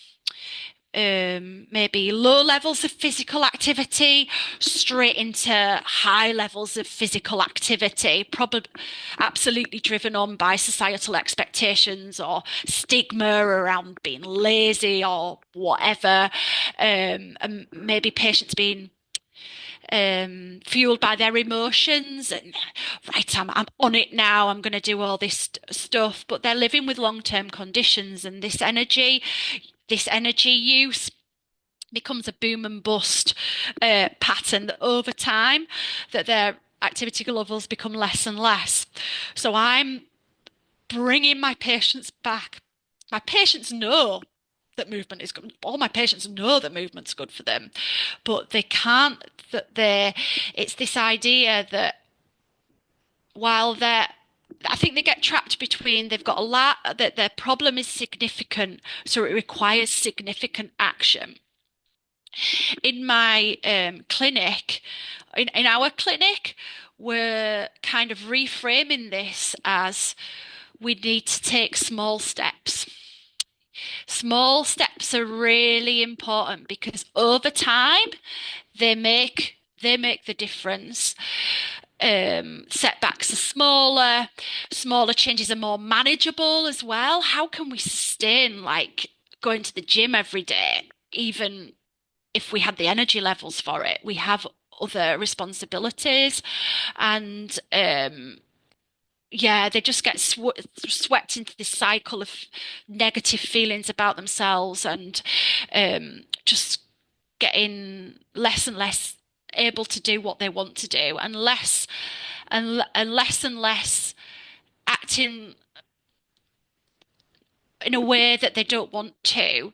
maybe low levels of physical activity straight into high levels of physical activity, probably absolutely driven on by societal expectations or stigma around being lazy or whatever. And maybe patients being fueled by their emotions and right, I'm on it now, I'm going to do all this stuff, but they're living with long-term conditions, and this energy this energy use becomes a boom and bust pattern, that over time that their activity levels become less and less. So I'm bringing my patients back. My patients know that movement is good. All my patients know that movement's good for them, but they can't, that they, it's this idea that while they're, I think they get trapped between, they've got a lot, that their problem is significant, so it requires significant action. In my clinic, in our clinic, we're kind of reframing this as we need to take small steps. Small steps are really important because over time they make the difference. Setbacks are smaller, smaller changes are more manageable as well. How can we sustain like going to the gym every day, even if we had the energy levels for it? We have other responsibilities, and yeah, they just get swept into this cycle of negative feelings about themselves, and just getting less and less able to do what they want to do, and less acting in a way that they don't want to,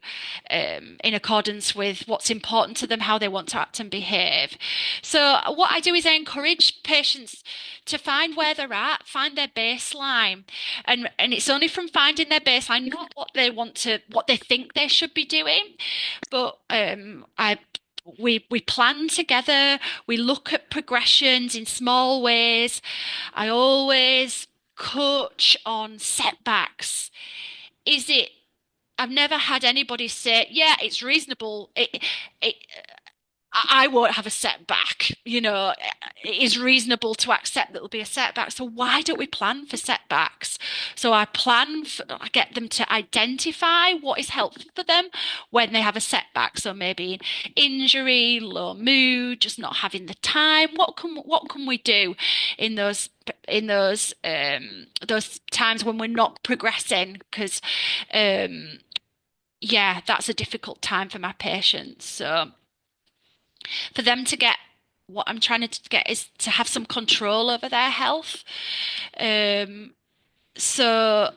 in accordance with what's important to them, how they want to act and behave. So what I do is I encourage patients to find where they're at, find their baseline, and it's only from finding their baseline, not what they want to, what they think they should be doing, but we plan together. We look at progressions in small ways. I always coach on setbacks. Is it, I've never had anybody say, yeah, it's reasonable. It, I won't have a setback. It is reasonable to accept that there'll be a setback. So why don't we plan for setbacks? So I get them to identify what is helpful for them when they have a setback. So maybe injury, low mood, just not having the time. What can we do in those times when we're not progressing? Because yeah, that's a difficult time for my patients. So for them to get, what I'm trying to get is to have some control over their health. Um, so,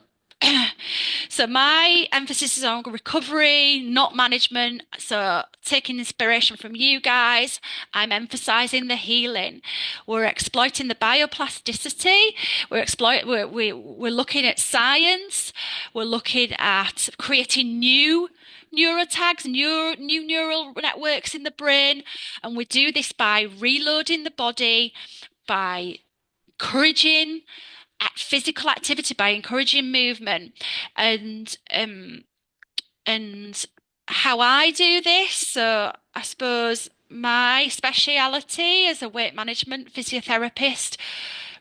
so my emphasis is on recovery, not management. So taking inspiration from you guys, I'm emphasizing the healing. We're exploiting the bioplasticity. We're looking at science. We're looking at creating new neurotags, new neural networks in the brain, and we do this by reloading the body, by encouraging physical activity, by encouraging movement, and how I do this. So I suppose my speciality as a weight management physiotherapist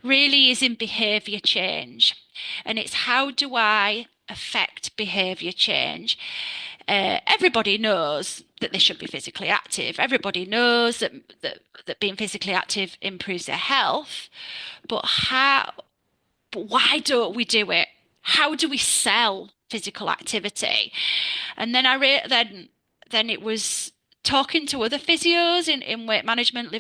really is in behavior change, and it's how do I affect behavior change. Everybody knows that they should be physically active. Everybody knows that being physically active improves their health. But why don't we do it? How do we sell physical activity? And then then it was talking to other physios in weight management,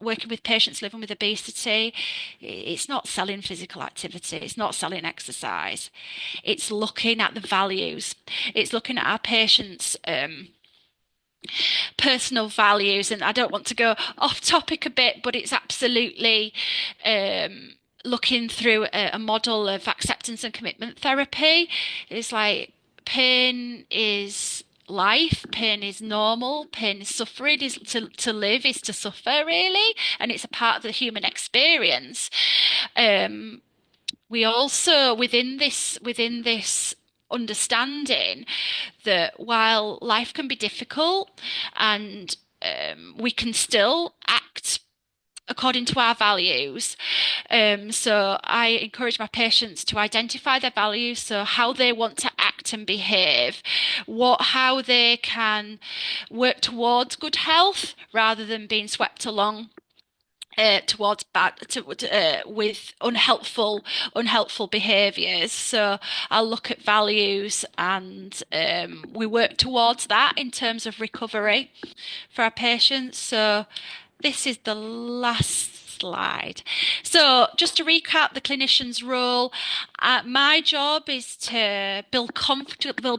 working with patients living with obesity. It's not selling physical activity. It's not selling exercise. It's looking at the values. It's looking at our patients' personal values. And I don't want to go off topic a bit, but it's absolutely looking through a model of acceptance and commitment therapy. It's like pain is life, pain is normal, pain is suffering, is to live is to suffer, really, and it's a part of the human experience. We also within this understanding that while life can be difficult, and we can still act according to our values. So I encourage my patients to identify their values, so how they want to act and behave, how they can work towards good health rather than being swept along towards bad with unhelpful behaviors. So I'll look at values, and we work towards that in terms of recovery for our patients. So this is the last slide. So just to recap the clinician's role, my job is to build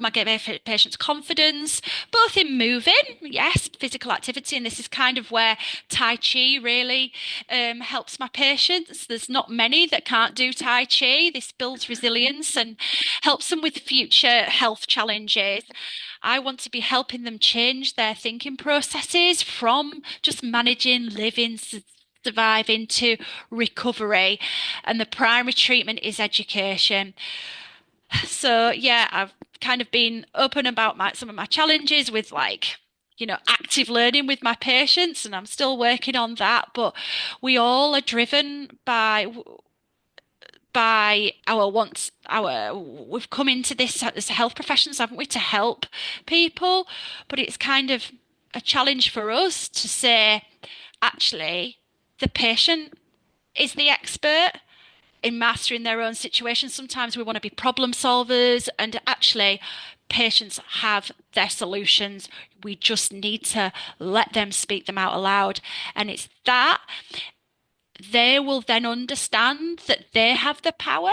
my patient's confidence, both in moving, yes, physical activity, and this is kind of where Tai Chi really helps my patients. There's not many that can't do Tai Chi. This builds resilience and helps them with future health challenges. I want to be helping them change their thinking processes from just managing, living, surviving to recovery. And the primary treatment is education. So, yeah, I've kind of been open about some of my challenges with active learning with my patients, and I'm still working on that. But we all are driven by our wants, our we've come into this as health professionals, haven't we, to help people, but it's kind of a challenge for us to say, actually, the patient is the expert in mastering their own situation. Sometimes we want to be problem solvers, and actually, patients have their solutions. We just need to let them speak them out aloud. And it's that they will then understand that they have the power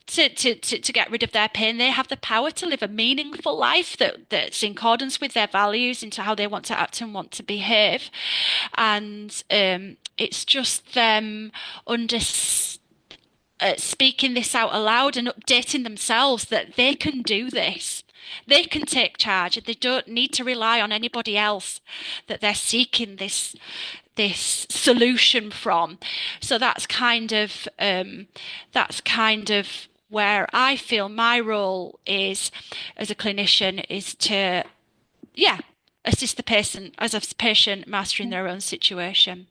to get rid of their pain. They have the power to live a meaningful life that's in accordance with their values, into how they want to act and want to behave. And it's just them under speaking this out aloud and updating themselves that they can do this. They can take charge. They don't need to rely on anybody else that they're seeking this solution from. So that's kind of where I feel my role is as a clinician, is to, yeah, assist the patient mastering their own situation.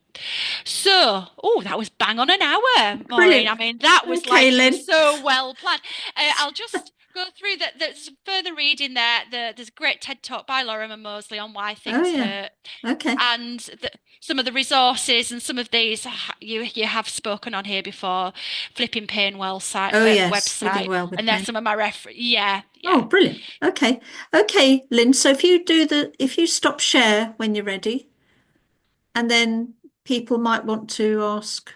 So, oh, that was bang on an hour, Maureen. I Brilliant. mean, that was Okay, like Lynn. so well planned. I'll just go through that. There's some further reading there. There's a great TED talk by Lorimer Moseley on why Oh, things yeah. hurt, Okay. and some of the resources, and some of these you have spoken on here before. Flipping Pain Well site Oh, yes. Living website, well with and there's pain. some of my reference. Yeah, Oh, yeah. brilliant. Okay. Okay, Lynn. So if you stop share when you're ready, and then people might want to ask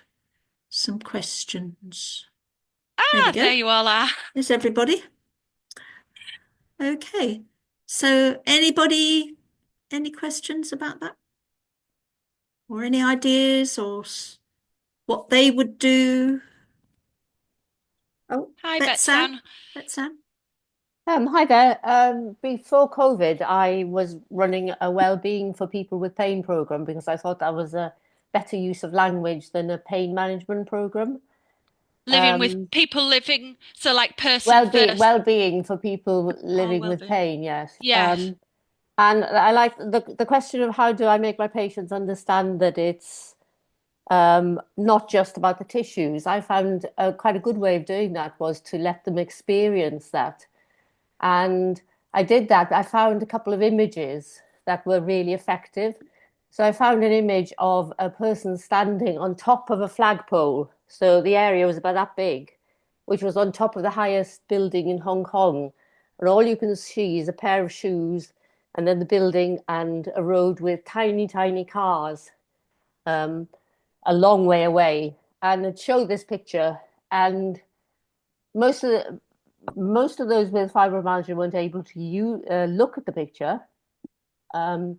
some questions. There we Ah, there go. you all are. There's everybody. Okay. So any questions about that? Or any ideas or what they would do? Oh, Hi, Betsan. Betsan. Betsan. Hi there. Before COVID, I was running a well-being for people with pain program because I thought that was a better use of language than a pain management program. Living with Um, people living, so like person well-being, first. well-being for people Oh, living with well-being. pain, yes. Yeah. And I like the question of how do I make my patients understand that it's not just about the tissues. I found quite a good way of doing that was to let them experience that. And I did that. I found a couple of images that were really effective. So I found an image of a person standing on top of a flagpole. So the area was about that big, which was on top of the highest building in Hong Kong. And all you can see is a pair of shoes and then the building and a road with tiny, tiny cars um, a long way away. And it showed this picture. And most of the most of those with fibromyalgia weren't able to look at the picture. Um,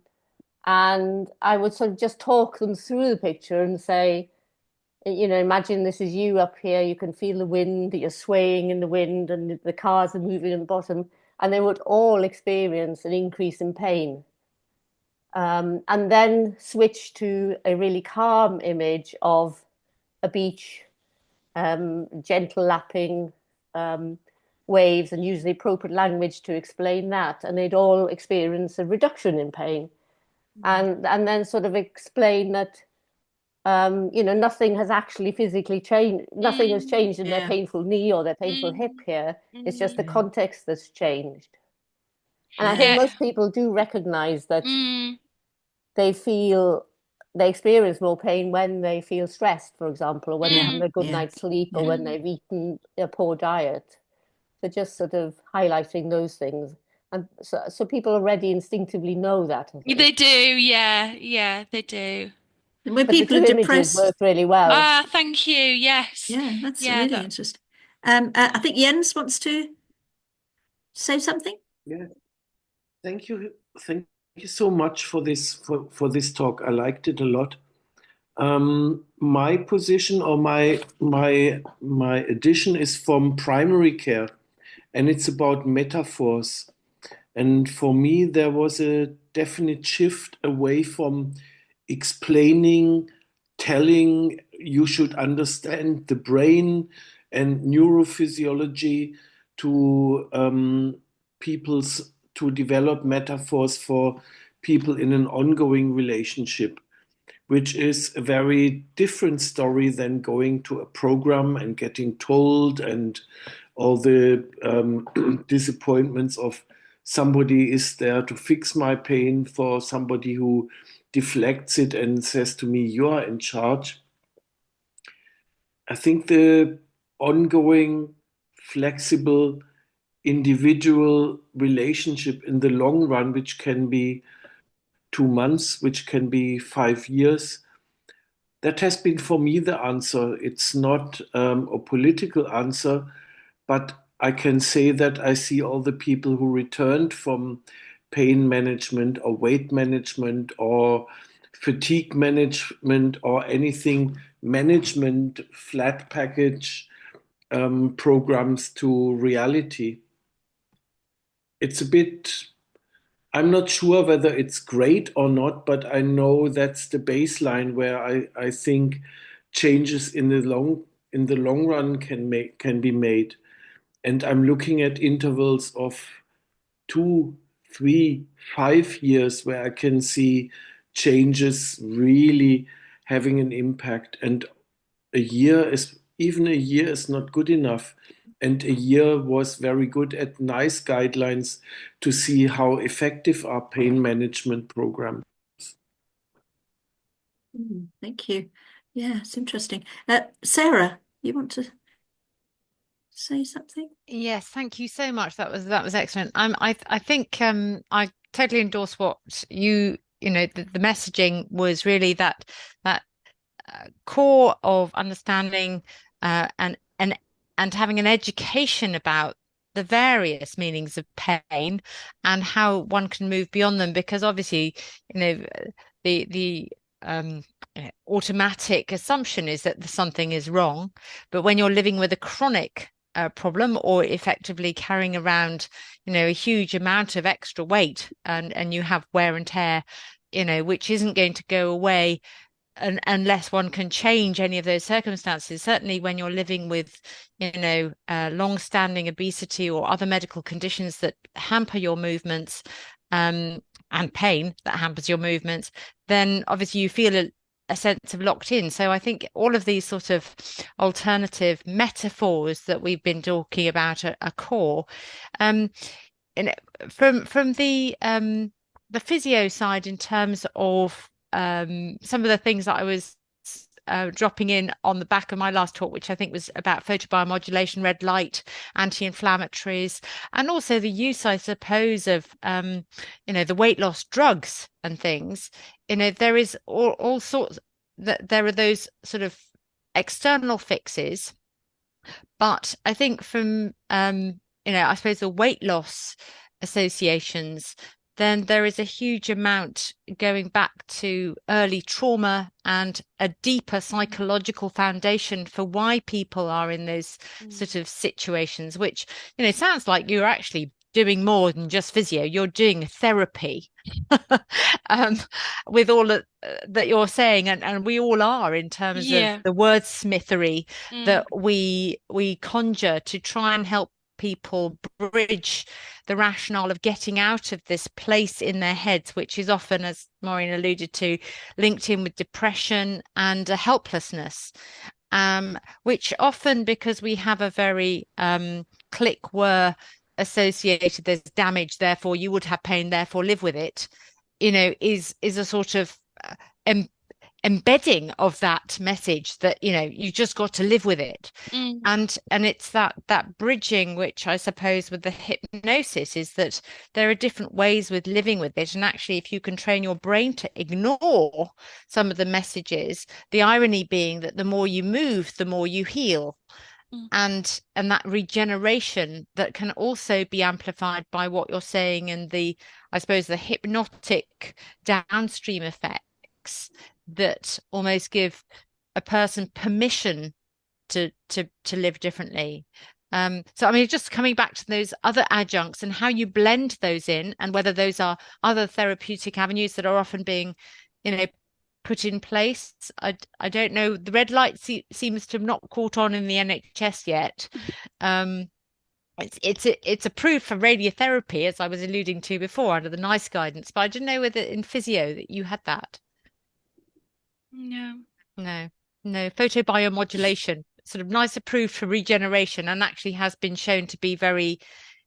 and I would sort of just talk them through the picture and say, imagine this is you up here. You can feel the wind, you're swaying in the wind, and the cars are moving at the bottom. And they would all experience an increase in pain. And then switch to a really calm image of a beach, gentle lapping, um, waves, and use the appropriate language to explain that. And they'd all experience a reduction in pain. And then sort of explain that nothing has actually physically changed. Nothing has Mm, changed in their Yeah. painful knee or their painful hip mm, here. It's just the mm. Yeah. context that's changed. And I think Yeah. Yeah. most people do recognize that Mm, they feel they experience more pain when they feel stressed, for example, or when they haven't Mm. a good Yeah, night's sleep, or yeah. when Mm. they've eaten a poor diet. So just sort of highlighting those things. And so people already instinctively know that, I think. They do, yeah, yeah, they do. And when But the people are two images depressed, work really well. Ah, thank you. Yes. yeah, that's Yeah, really that interesting. I think Jens wants to say something. Yeah, thank you. Thank you so much for this talk. I liked it a lot. My position or my addition is from primary care, and it's about metaphors. And for me, there was a definite shift away from explaining, telling you should understand the brain and neurophysiology to people's to develop metaphors for people in an ongoing relationship, which is a very different story than going to a program and getting told and all the disappointments of somebody is there to fix my pain for somebody who deflects it and says to me, "You are in charge." I think the ongoing, flexible, individual relationship in the long run, which can be 2 months, which can be 5 years, that has been for me the answer. It's not a political answer, but I can say that I see all the people who returned from pain management or weight management or fatigue management or anything management flat package programs to reality. It's a bit, I'm not sure whether it's great or not, but I know that's the baseline where I think changes in the long run can be made. And I'm looking at intervals of 2, 3, 5 years where I can see changes really having an impact. And even a year is not good enough. And a year was very good at nice guidelines to see how effective are pain management programs. Thank you. Yeah, it's interesting. Sarah, you want to say something? Yes, thank you so much. That was excellent. I think I totally endorse what the messaging was really that core of understanding and having an education about the various meanings of pain and how one can move beyond them, because obviously, the automatic assumption is that something is wrong, but when you're living with a chronic problem, or effectively carrying around, a huge amount of extra weight, and you have wear and tear, which isn't going to go away unless one can change any of those circumstances. Certainly when you're living with, long-standing obesity or other medical conditions that hamper your movements, and pain that hampers your movements, then obviously you feel a sense of locked in. So I think all of these sort of alternative metaphors that we've been talking about are core. Um, and from the physio side, in terms of some of the things that I was dropping in on the back of my last talk, which I think was about photobiomodulation, red light, anti-inflammatories, and also the use, I suppose, of the weight loss drugs and things. There is all sorts that there are those sort of external fixes, but I think from I suppose the weight loss associations, then there is a huge amount going back to early trauma and a deeper psychological foundation for why people are in those sort of situations, which, sounds like you're actually doing more than just physio. You're doing therapy um, with all that you're saying, and we all are, in terms of yeah. the wordsmithery Mm. that we conjure to try and help people bridge the rationale of getting out of this place in their heads, which is often, as Maureen alluded to, linked in with depression and a helplessness, which often, because we have a very click were associated, there's damage, therefore you would have pain, therefore live with it, is a sort of embedding of that message that, you just got to live with it. Mm. And it's that bridging, which I suppose with the hypnosis is that there are different ways with living with it. And actually, if you can train your brain to ignore some of the messages, the irony being that the more you move, the more you heal. Mm. And that regeneration that can also be amplified by what you're saying and I suppose the hypnotic downstream effects that almost give a person permission to live differently. So I mean, just coming back to those other adjuncts and how you blend those in, and whether those are other therapeutic avenues that are often being, you know, put in place. I don't know. The red light seems to have not caught on in the NHS yet. Um, it's approved for radiotherapy, as I was alluding to before, under the NICE guidance, but I didn't know whether in physio that you had that. No. No, no, photobiomodulation, sort of NICE approved for regeneration, and actually has been shown to be very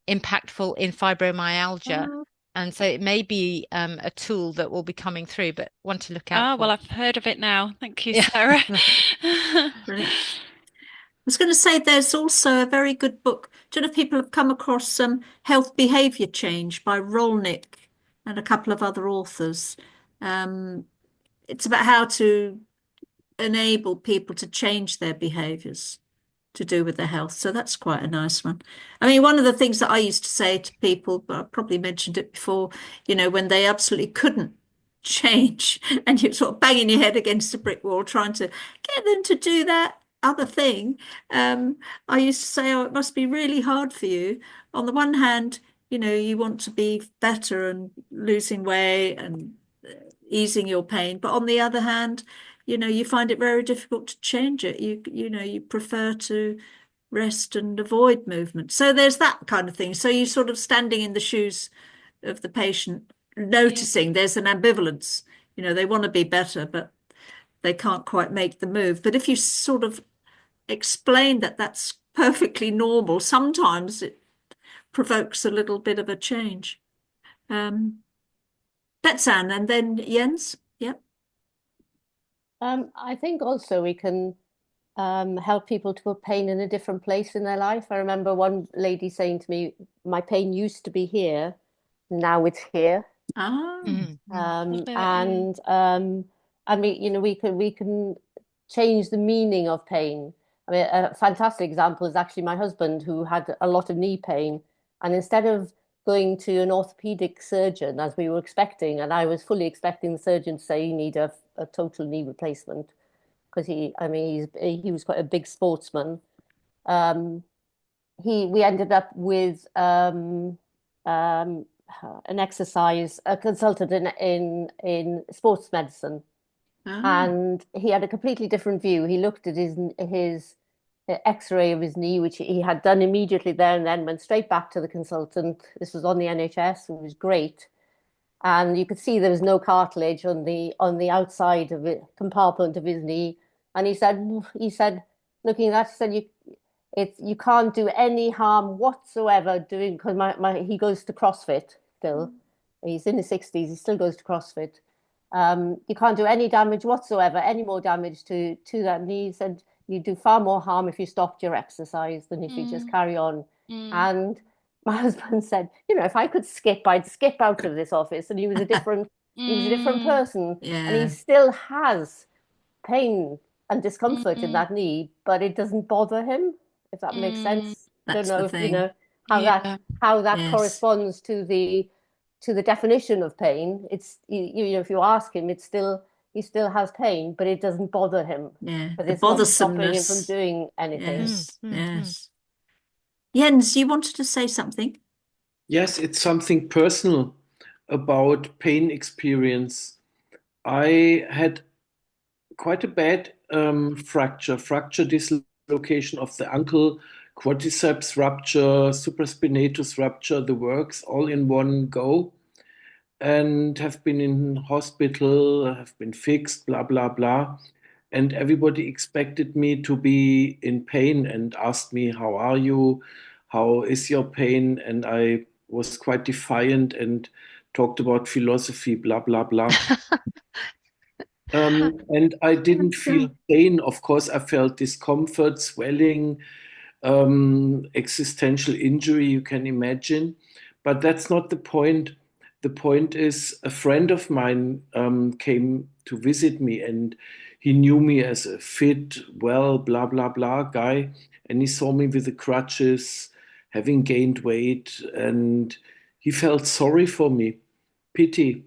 impactful in fibromyalgia. Oh, And so it may be a tool that will be coming through, but want to look out Oh, well, for. I've heard of it now. Thank you, Yeah. Sarah. brilliant. I was going to say there's also a very good book. Do you know if people have come across Health Behavior Change by Rolnick and a couple of other authors? Um, it's about how to enable people to change their behaviors to do with their health. So that's quite a nice one. I mean, one of the things that I used to say to people, but I probably mentioned it before, when they absolutely couldn't change and you're sort of banging your head against a brick wall trying to get them to do that other thing. I used to say, oh, it must be really hard for you. On the one hand, you want to be better and losing weight and easing your pain. But on the other hand, you find it very difficult to change it. You prefer to rest and avoid movement. So there's that kind of thing. So you're sort of standing in the shoes of the patient, Yeah. noticing there's an ambivalence. They want to be better, but they can't quite make the move. But if you sort of explain that that's perfectly normal, sometimes it provokes a little bit of a change. That's Anne, and then Jens. Yep. I think also we can help people to put pain in a different place in their life. I remember one lady saying to me, "My pain used to be here, now it's here." Ah, Mm. Love it, yeah. And we can change the meaning of pain. I mean, a fantastic example is actually my husband who had a lot of knee pain, and instead of going to an orthopedic surgeon as we were expecting, and I was fully expecting the surgeon to say you need a total knee replacement because he was quite a big sportsman. Um, we ended up with um, a consultant in sports medicine, ah, and he had a completely different view. He looked at his X-ray of his knee, which he had done immediately there and then, went straight back to the consultant. This was on the NHS. It was great, and you could see there was no cartilage on the outside of the compartment of his knee. And he said, looking at that, he said, you can't do any harm whatsoever doing, because he goes to CrossFit still. He's in his 60s. He still goes to CrossFit. You can't do any damage whatsoever, any more damage to that knee. He said you do far more harm if you stopped your exercise than if you just Mm, carry on. mm, And my husband said, if I could skip, I'd skip out of this office. And he was a different mm, person, and he yeah, still has pain and discomfort in mm, that knee, but it doesn't bother him, if that makes mm. sense. I don't that's know the if thing. how that Yeah. how that Yes, corresponds to the definition of pain. It's if you ask him, he still has pain, but it doesn't bother him yeah, because the it's not stopping him from bothersomeness. doing anything. Mm, Yes, mm, mm. yes. Jens, you wanted to say something? Yes, it's something personal about pain experience. I had quite a bad fracture dislocation of the ankle, quadriceps rupture, supraspinatus rupture, the works all in one go, and have been in hospital, have been fixed, blah, blah, blah. And everybody expected me to be in pain and asked me, "How are you? How is your pain?" And I was quite defiant and talked about philosophy, blah, blah, blah. And I didn't feel pain. Of course, I felt discomfort, swelling, existential injury, you can imagine. But that's not the point. The point is, a friend of mine came to visit me, and he knew me as a fit, well, blah, blah, blah guy. And he saw me with the crutches, having gained weight, and he felt sorry for me, pity.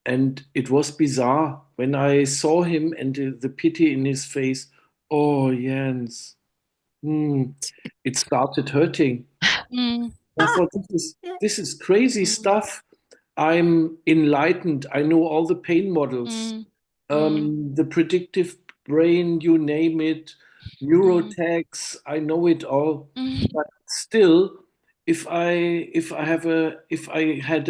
And it was bizarre when I saw him and the pity in his face. Oh, Jens, hmm, it started hurting. Mm, I Ah, thought yeah. this is crazy stuff. I'm enlightened. I know all the pain models, mm, mm, the predictive brain, you name it, mm, neurotags. I know it all. mm, But still, if I had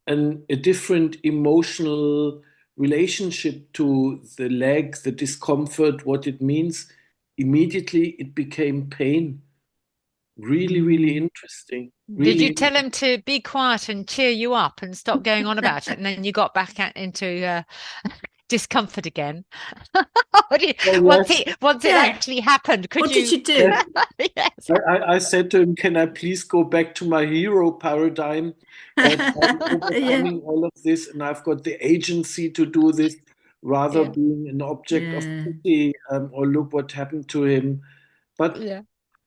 a different emotional relationship to the leg, the discomfort, what it means, immediately it became pain. Really, really Mm. interesting. Did you Really, tell him to be quiet and cheer you up and stop going on about it? And then you got back into discomfort again. oh yes, Once it Yeah. actually happened, could What did you? you do? yes. Yes. I said to him, can I please go back to my hero paradigm that I'm Yeah. overcoming all of this and I've got the agency to do this rather Yeah. being an object of Yeah. pity, or look what happened to him. But Yeah.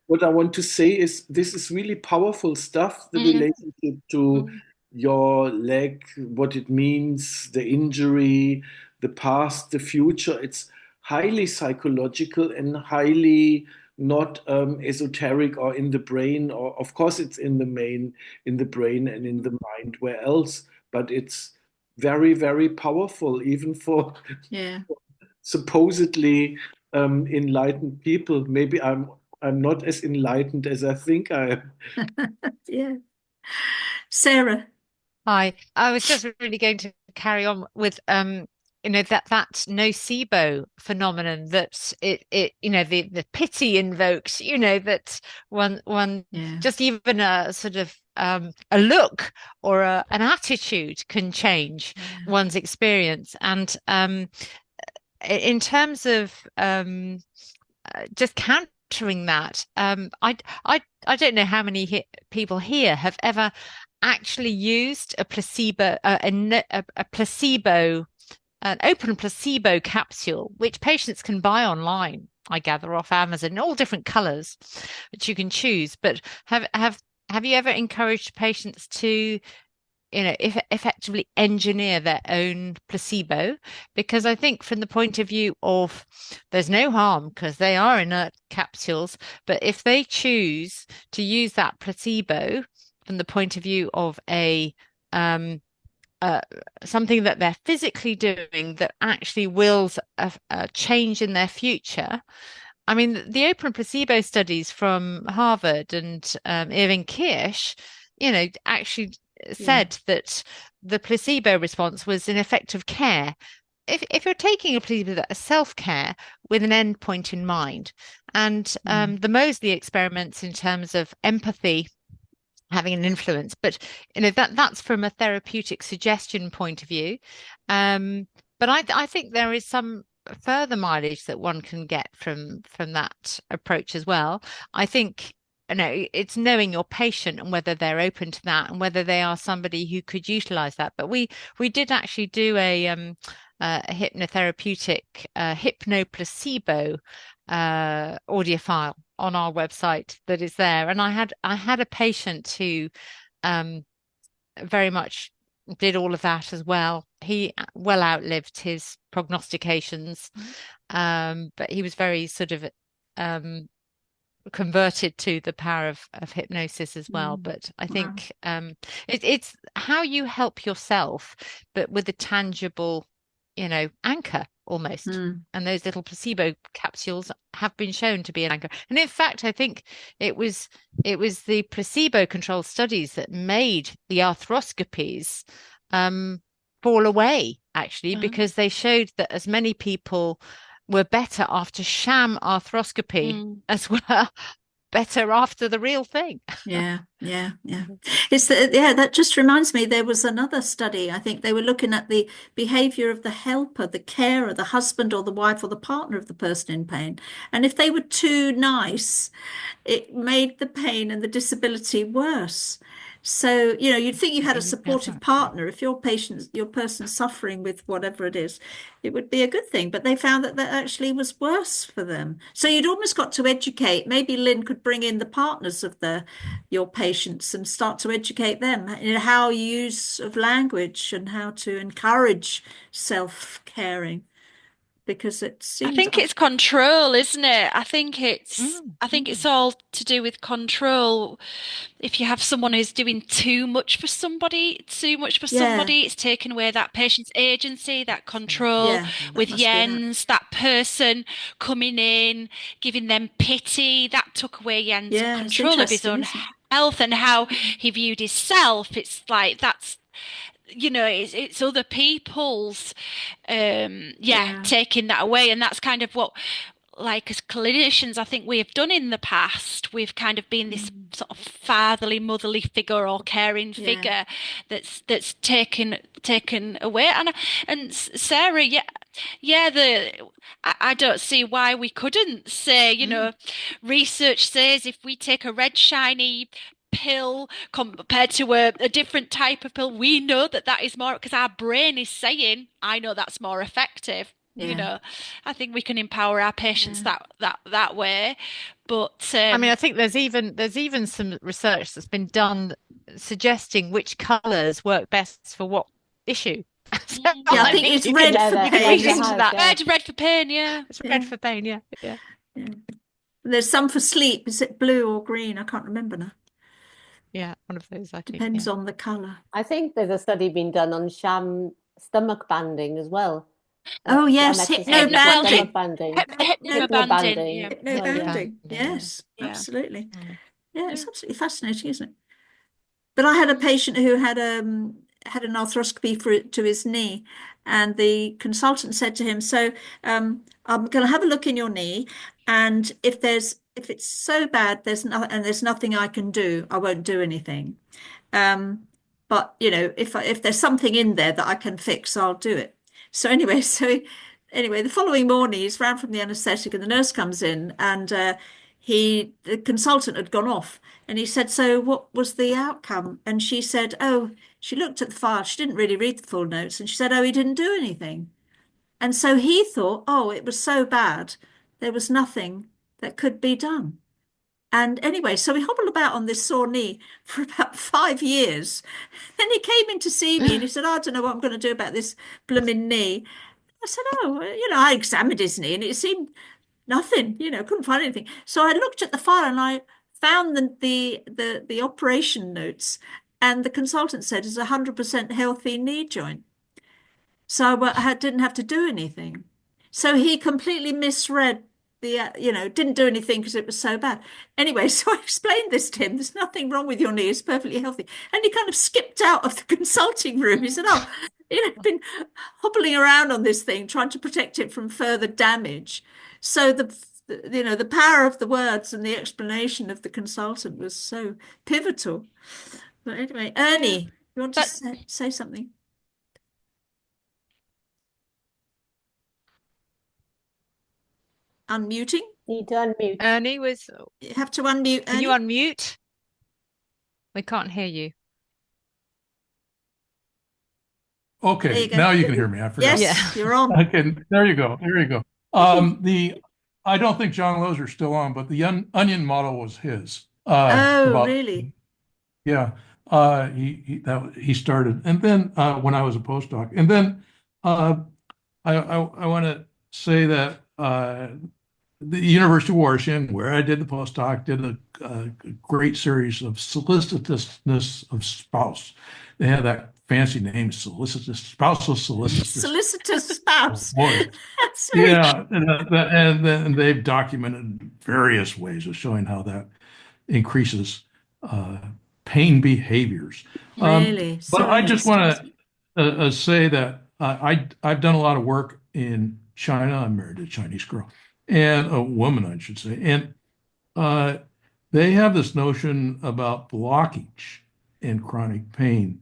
what I want to say is this is really powerful stuff, the mm, relationship to mm, your leg, what it means, the injury, the past, the future. It's highly psychological and highly not esoteric or in the brain, or of course it's in the brain and in the mind, where else? But it's very, very powerful, even for Yeah. supposedly enlightened people. Maybe I'm not as enlightened as I think I am. Yeah. Sarah. Hi. I was just really going to carry on with that nocebo phenomenon that it the pity invokes, that one Yeah. just even a sort of a look or an attitude can change Yeah. one's experience. And in terms of just countering that, I don't know how many people here have ever actually used a placebo, a placebo, an open placebo capsule, which patients can buy online. I gather off Amazon, in all different colors, which you can choose. But have you ever encouraged patients to if effectively engineer their own placebo? Because I think from the point of view of there's no harm because they are inert capsules, but if they choose to use that placebo from the point of view of a uh, something that they're physically doing that actually wills a change in their future. I mean, the open placebo studies from Harvard and Irving Kirsch, actually Yeah. said that the placebo response was an effective care. If you're taking a placebo, that a self-care with an endpoint in mind, and Mm. the Moseley experiments in terms of empathy having an influence, but that's from a therapeutic suggestion point of view. But I think there is some further mileage that one can get from that approach as well. I think it's knowing your patient and whether they're open to that and whether they are somebody who could utilize that. But we did actually do a hypnotherapeutic hypnoplacebo audio file on our website that is there. And I had a patient who um, very much did all of that as well. He well outlived his prognostications, but he was very sort of um, converted to the power of hypnosis as well. Mm. But I Wow. think it's how you help yourself, but with a tangible, anchor almost. Mm. And those little placebo capsules have been shown to be an anchor. And in fact, I think it was the placebo-controlled studies that made the arthroscopies fall away, actually, because they showed that as many people were better after sham arthroscopy mm, as well, better after the real thing. Yeah. That just reminds me, there was another study. I think they were looking at the behavior of the helper, the carer, the husband or the wife or the partner of the person in pain. And if they were too nice, it made the pain and the disability worse. So, you'd think you had a supportive partner. If your person suffering with whatever it is, it would be a good thing. But they found that that actually was worse for them. So you'd almost got to educate. Maybe Lynn could bring in the partners of your patients and start to educate them, how use of language and how to encourage self-caring, because it I seems. think it's control, isn't it? I think it's all to do with control. If you have someone who's doing too much for somebody, Yeah, it's taken away that patient's agency, that control. yeah, that With must be that. Jens, that person coming in, giving them pity, that took away Jens' Yeah, it's control of his interesting, own isn't it? health and how he viewed himself. It's like that's it's other people's Yeah. taking that away, and that's kind of what, like, as clinicians, I think we have done in the past. We've kind of been this sort of fatherly, motherly figure or caring Yeah. figure that's taken away. And Sarah, I don't see why we couldn't say, research says if we take a red shiny pill compared to a different type of pill, we know that is more, because our brain is saying, I know that's more effective. Yeah. I think we can empower our patients Yeah. that way. But I mean, I think there's even some research that's been done suggesting which colours work best for what issue. So Yeah, I I think think it's you can red Yeah, for you can yeah, read you pain. into have, that. yeah. red for pain, yeah. It's red Yeah. for pain, yeah, yeah. Yeah. There's some for sleep. Is it blue or green? I can't remember now. Yeah, one of those, I think, Depends yeah. on the color. I think there's a study being done on sham stomach banding as well. Oh Sham yes, exercises with Well, stomach hypnobanding. banding. hypnobanding, Hypnobanding yeah. as well, yeah. Hypnobanding. Hypnobanding, Yes, Yeah. absolutely. yeah. Yeah, it's Yeah. absolutely fascinating, isn't it? But I had a patient who had an arthroscopy to his knee, and the consultant said to him, "So I'm going to have a look in your knee, and if it's so bad, there's nothing I can do. I won't do anything. Um, but if there's something in there that I can fix, I'll do it." So anyway, the following morning he's round from the anaesthetic and the nurse comes in, and the consultant had gone off, and he said, "So what was the outcome?" And she said, "Oh," she looked at the file. She didn't really read the full notes, and she said, "Oh, he didn't do anything." And so he thought, "Oh, it was so bad, there was nothing that could be done." And anyway, so he hobbled about on this sore knee for about 5 years. Then he came in to see me and he said, "Oh, I don't know what I'm going to do about this blooming knee." I said, "Oh, I examined his knee and it seemed nothing, couldn't find anything." So I looked at the file and I found the operation notes, and the consultant said it's a 100% healthy knee joint. So I didn't have to do anything. So he completely misread didn't do anything because it was so bad. Anyway, so I explained this to him. There's nothing wrong with your knee. It's perfectly healthy. And he kind of skipped out of the consulting room. He said, "Oh, I've been hobbling around on this thing, trying to protect it from further damage." So the power of the words and the explanation of the consultant was so pivotal. But anyway, Yeah. Ernie, you want to But say something? Unmuting? Need to unmute. Ernie You have to unmute, can you Ernie. unmute? We can't hear you. There Okay, you go. now you can hear me. I forgot. Yeah. Yes, you're on. Okay, there you go. There you go. I don't think John Loeser's still on, but the onion model was his. Oh, About really? yeah. He started, and then when I was a postdoc, and then I want to say that the University of Washington, where I did the postdoc, did a great series of solicitousness of spouse. They had that fancy name, spousal solicitous. Solicitous Oh, spouse. boy. That's very Yeah, and they've documented various ways of showing how that increases uh, pain behaviors. really But so I just want interesting. to say that I've done a lot of work in China. I'm married to a Chinese girl and a woman, I should say, and uh, they have this notion about blockage and chronic pain.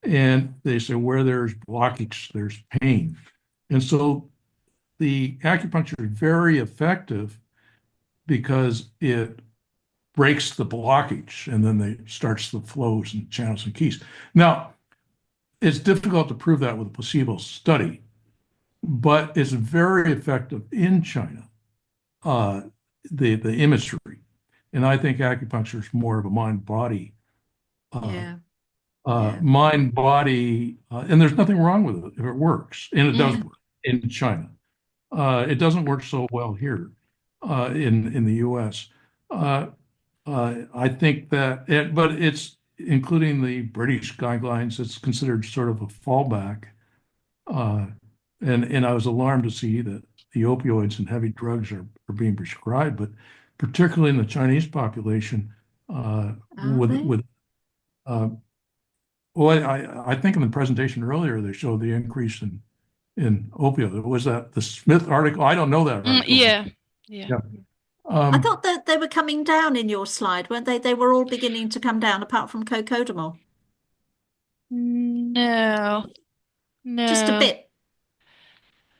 And they say where there's blockage, there's pain. And so the acupuncture is very effective because it breaks the blockage and then they starts the flows and channels and keys. Now, it's difficult to prove that with a placebo study, but it's very effective in China, uh, the imagery. And I think acupuncture is more of a mind-body, uh, Yeah. Yeah. mind-body, and there's nothing wrong with it if it works, and it does Mm. work in China. It doesn't work so well here in the U.S. I think that, but it's including the British guidelines. It's considered sort of a fallback, uh, and I was alarmed to see that the opioids and heavy drugs are being prescribed, but particularly in the Chinese population, Are they? with uh, well, I think in the presentation earlier they showed the increase in opioid. Was that the Smith article? I don't know that article. Yeah. Yeah. Yeah. I thought that they were coming down in your slide, weren't they? They were all beginning to come down, apart from cocodamol. No. Just a No. bit.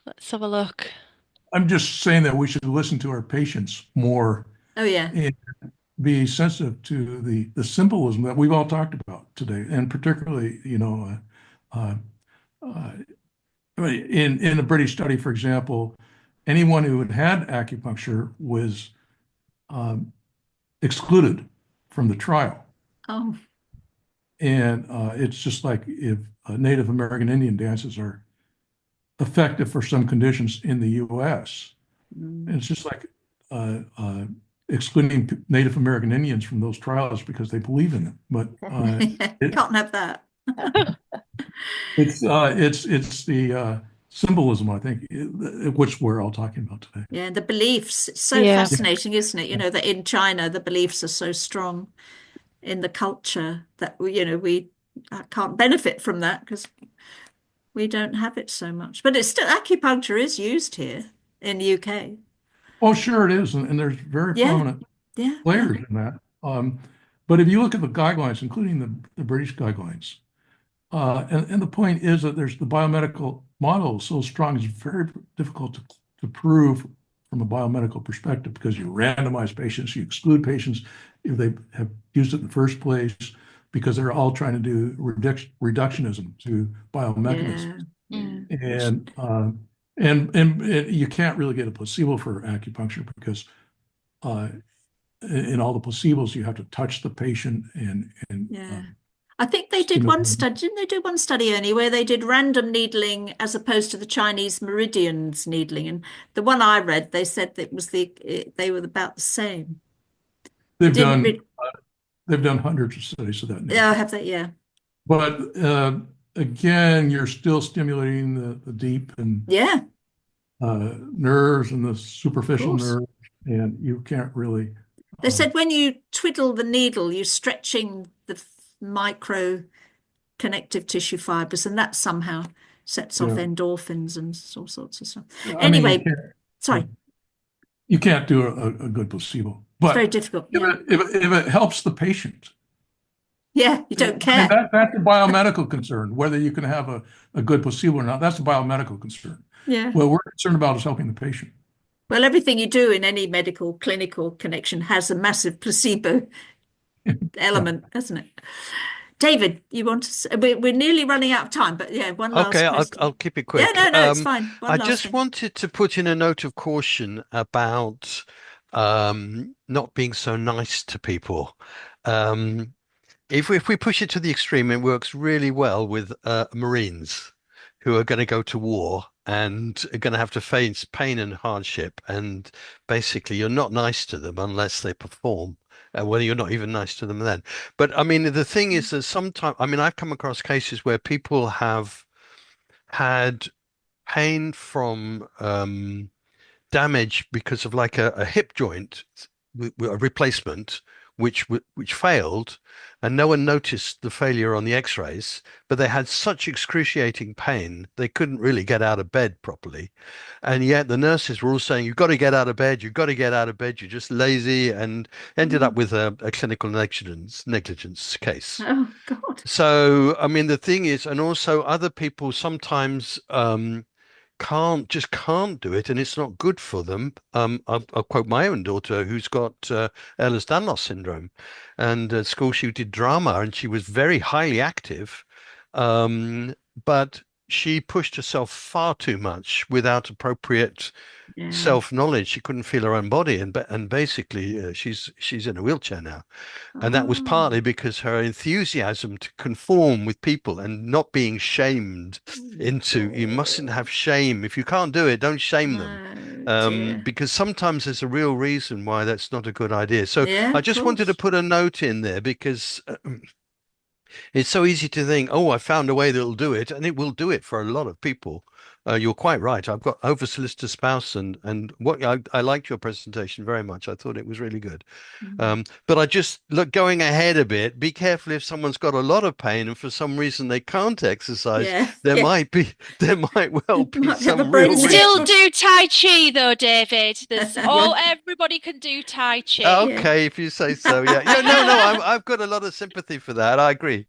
Let's have a look. I'm just saying that we should listen to our patients more Oh, yeah. and be sensitive to the symbolism that we've all talked about today, and particularly, uh, uh, in a British study, for example, anyone who had acupuncture was um, excluded from the trial. Oh, And it's just like if Native American Indian dances are effective for some conditions in the U.S. And it's just like excluding Native American Indians from those trials because they believe in it. But can't have that. it's the symbolism, I think, which we're all talking about today. Yeah, the beliefs. It's so Yeah. fascinating, isn't it? You know, that in China, the beliefs are so strong in the culture that, we can't benefit from that because we don't have it so much. But it's still, acupuncture is used here in the UK. Oh, sure it is, and there's very Yeah, prominent yeah, players in that. But if you look at the guidelines, including the British guidelines, and the point is that there's the biomedical model is so strong, it's very difficult to prove from a biomedical perspective because you randomize patients, you exclude patients if they have used it in the first place because they're all trying to do reductionism to biomechanisms. yeah, yeah. And you can't really get a placebo for acupuncture because uh, in all the placebos you have to touch the patient and Yeah. I think they did one stimulate. study, didn't they do one study, Ernie, where they did random needling as opposed to the Chinese meridians needling? And the one I read, they said that they were about the same. It They've didn't done really, they've done hundreds of studies of that yeah, nature. have they? Yeah. But again, you're still stimulating the deep and Yeah, nerves and the of superficial course. nerves, and you can't really. They said when you twiddle the needle, you're stretching the micro connective tissue fibers, and that somehow sets off Yeah, endorphins and all sorts of stuff. I mean, Anyway, sorry, you can't do a good placebo, it's very but difficult. if Yeah. it helps the patient, Yeah, you don't I mean, care. that's a biomedical concern. Whether you can have a good placebo or not, that's a biomedical concern. Yeah. What we're concerned about is helping the patient. Well, everything you do in any medical clinical connection has a massive placebo Yeah. element, hasn't it? David, you want to say, we're nearly running out of time, but yeah, one last Okay, I'll question. keep it Yeah, quick. no, it's fine. One I last just thing. wanted to put in a note of caution about not being so nice to people. Um, if we push it to the extreme, it works really well with Marines who are going to go to war and are going to have to face pain and hardship. And basically, you're not nice to them unless they perform. Whether you're not even nice to them then. But I mean, the thing is that sometimes, I mean, I've come across cases where people have had pain from damage because of like a hip joint, a replacement, which failed, and no one noticed the failure on the X-rays, but they had such excruciating pain they couldn't really get out of bed properly, and yet the nurses were all saying, "You've got to get out of bed. You've got to get out of bed. You're just lazy," and ended up with a clinical negligence case. Oh God. So, I mean, the thing is, and also other people sometimes can't do it, and it's not good for them. I'll quote my own daughter, who's got Ehlers-Danlos syndrome, and at school she did drama, and she was very highly active, but she pushed herself far too much without appropriate Yeah. self-knowledge. She couldn't feel her own body, and basically she's in a wheelchair now. And that was Oh, partly because her enthusiasm to conform with people and not being shamed into, you mustn't have shame. If you can't do it, don't shame them. oh dear. Because sometimes there's a real reason why that's not a good idea. So Yeah, I of just wanted to course. put a note in there because it's so easy to think, oh, I found a way that'll do it, and it will do it for a lot of people. You're quite right. I've got over-solicitor spouse, and what I liked your presentation very much. I thought it was really good. But I just look going ahead a bit. Be careful if someone's got a lot of pain and for some reason they can't exercise. Yeah, There yeah. might well be Might have a some brain real You still reason. stroke. do Tai Chi though, David. Yeah. Everybody can do Tai Chi. Yeah. Okay, if you say so. Yeah, yeah. No, no. I've got a lot of sympathy for that. I agree.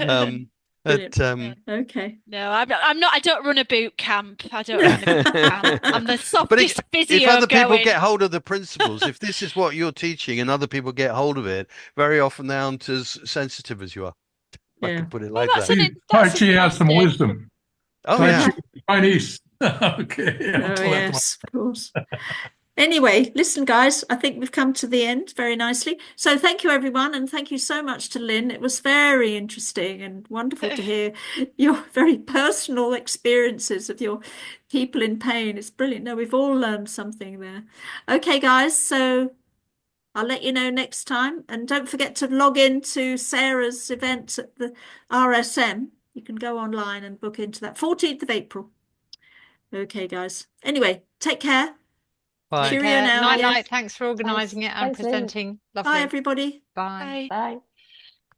Um, Brilliant. but Okay. No, I'm not. I don't run a boot camp. I don't run a boot camp. I'm the But softest if physio other people going. get hold of the principles, if this is what you're teaching and other people get hold of it, very often they aren't as sensitive as you are. If I Yeah. could put it Well, like that. See, Tai that's Chi has some interesting. wisdom. Oh, Tai yeah. Chi, Chinese. Okay, I'll Oh, tell that to my. yes, of course. Anyway, listen, guys, I think we've come to the end very nicely. So thank you, everyone, and thank you so much to Lynn. It was very interesting and wonderful to hear your very personal experiences of your people in pain. It's brilliant. No, we've all learned something there. Okay, guys, so I'll let you know next time. And don't forget to log into Sarah's event at the RSM. You can go online and book into that 14th of April. Okay, guys. Anyway, take care. Bye. Take Cheerio care. now. Night, Yeah. night. Thanks for Thanks. organising it and Thanks, Lynn. presenting. Bye, Lovely. everybody. Bye. Bye. Bye.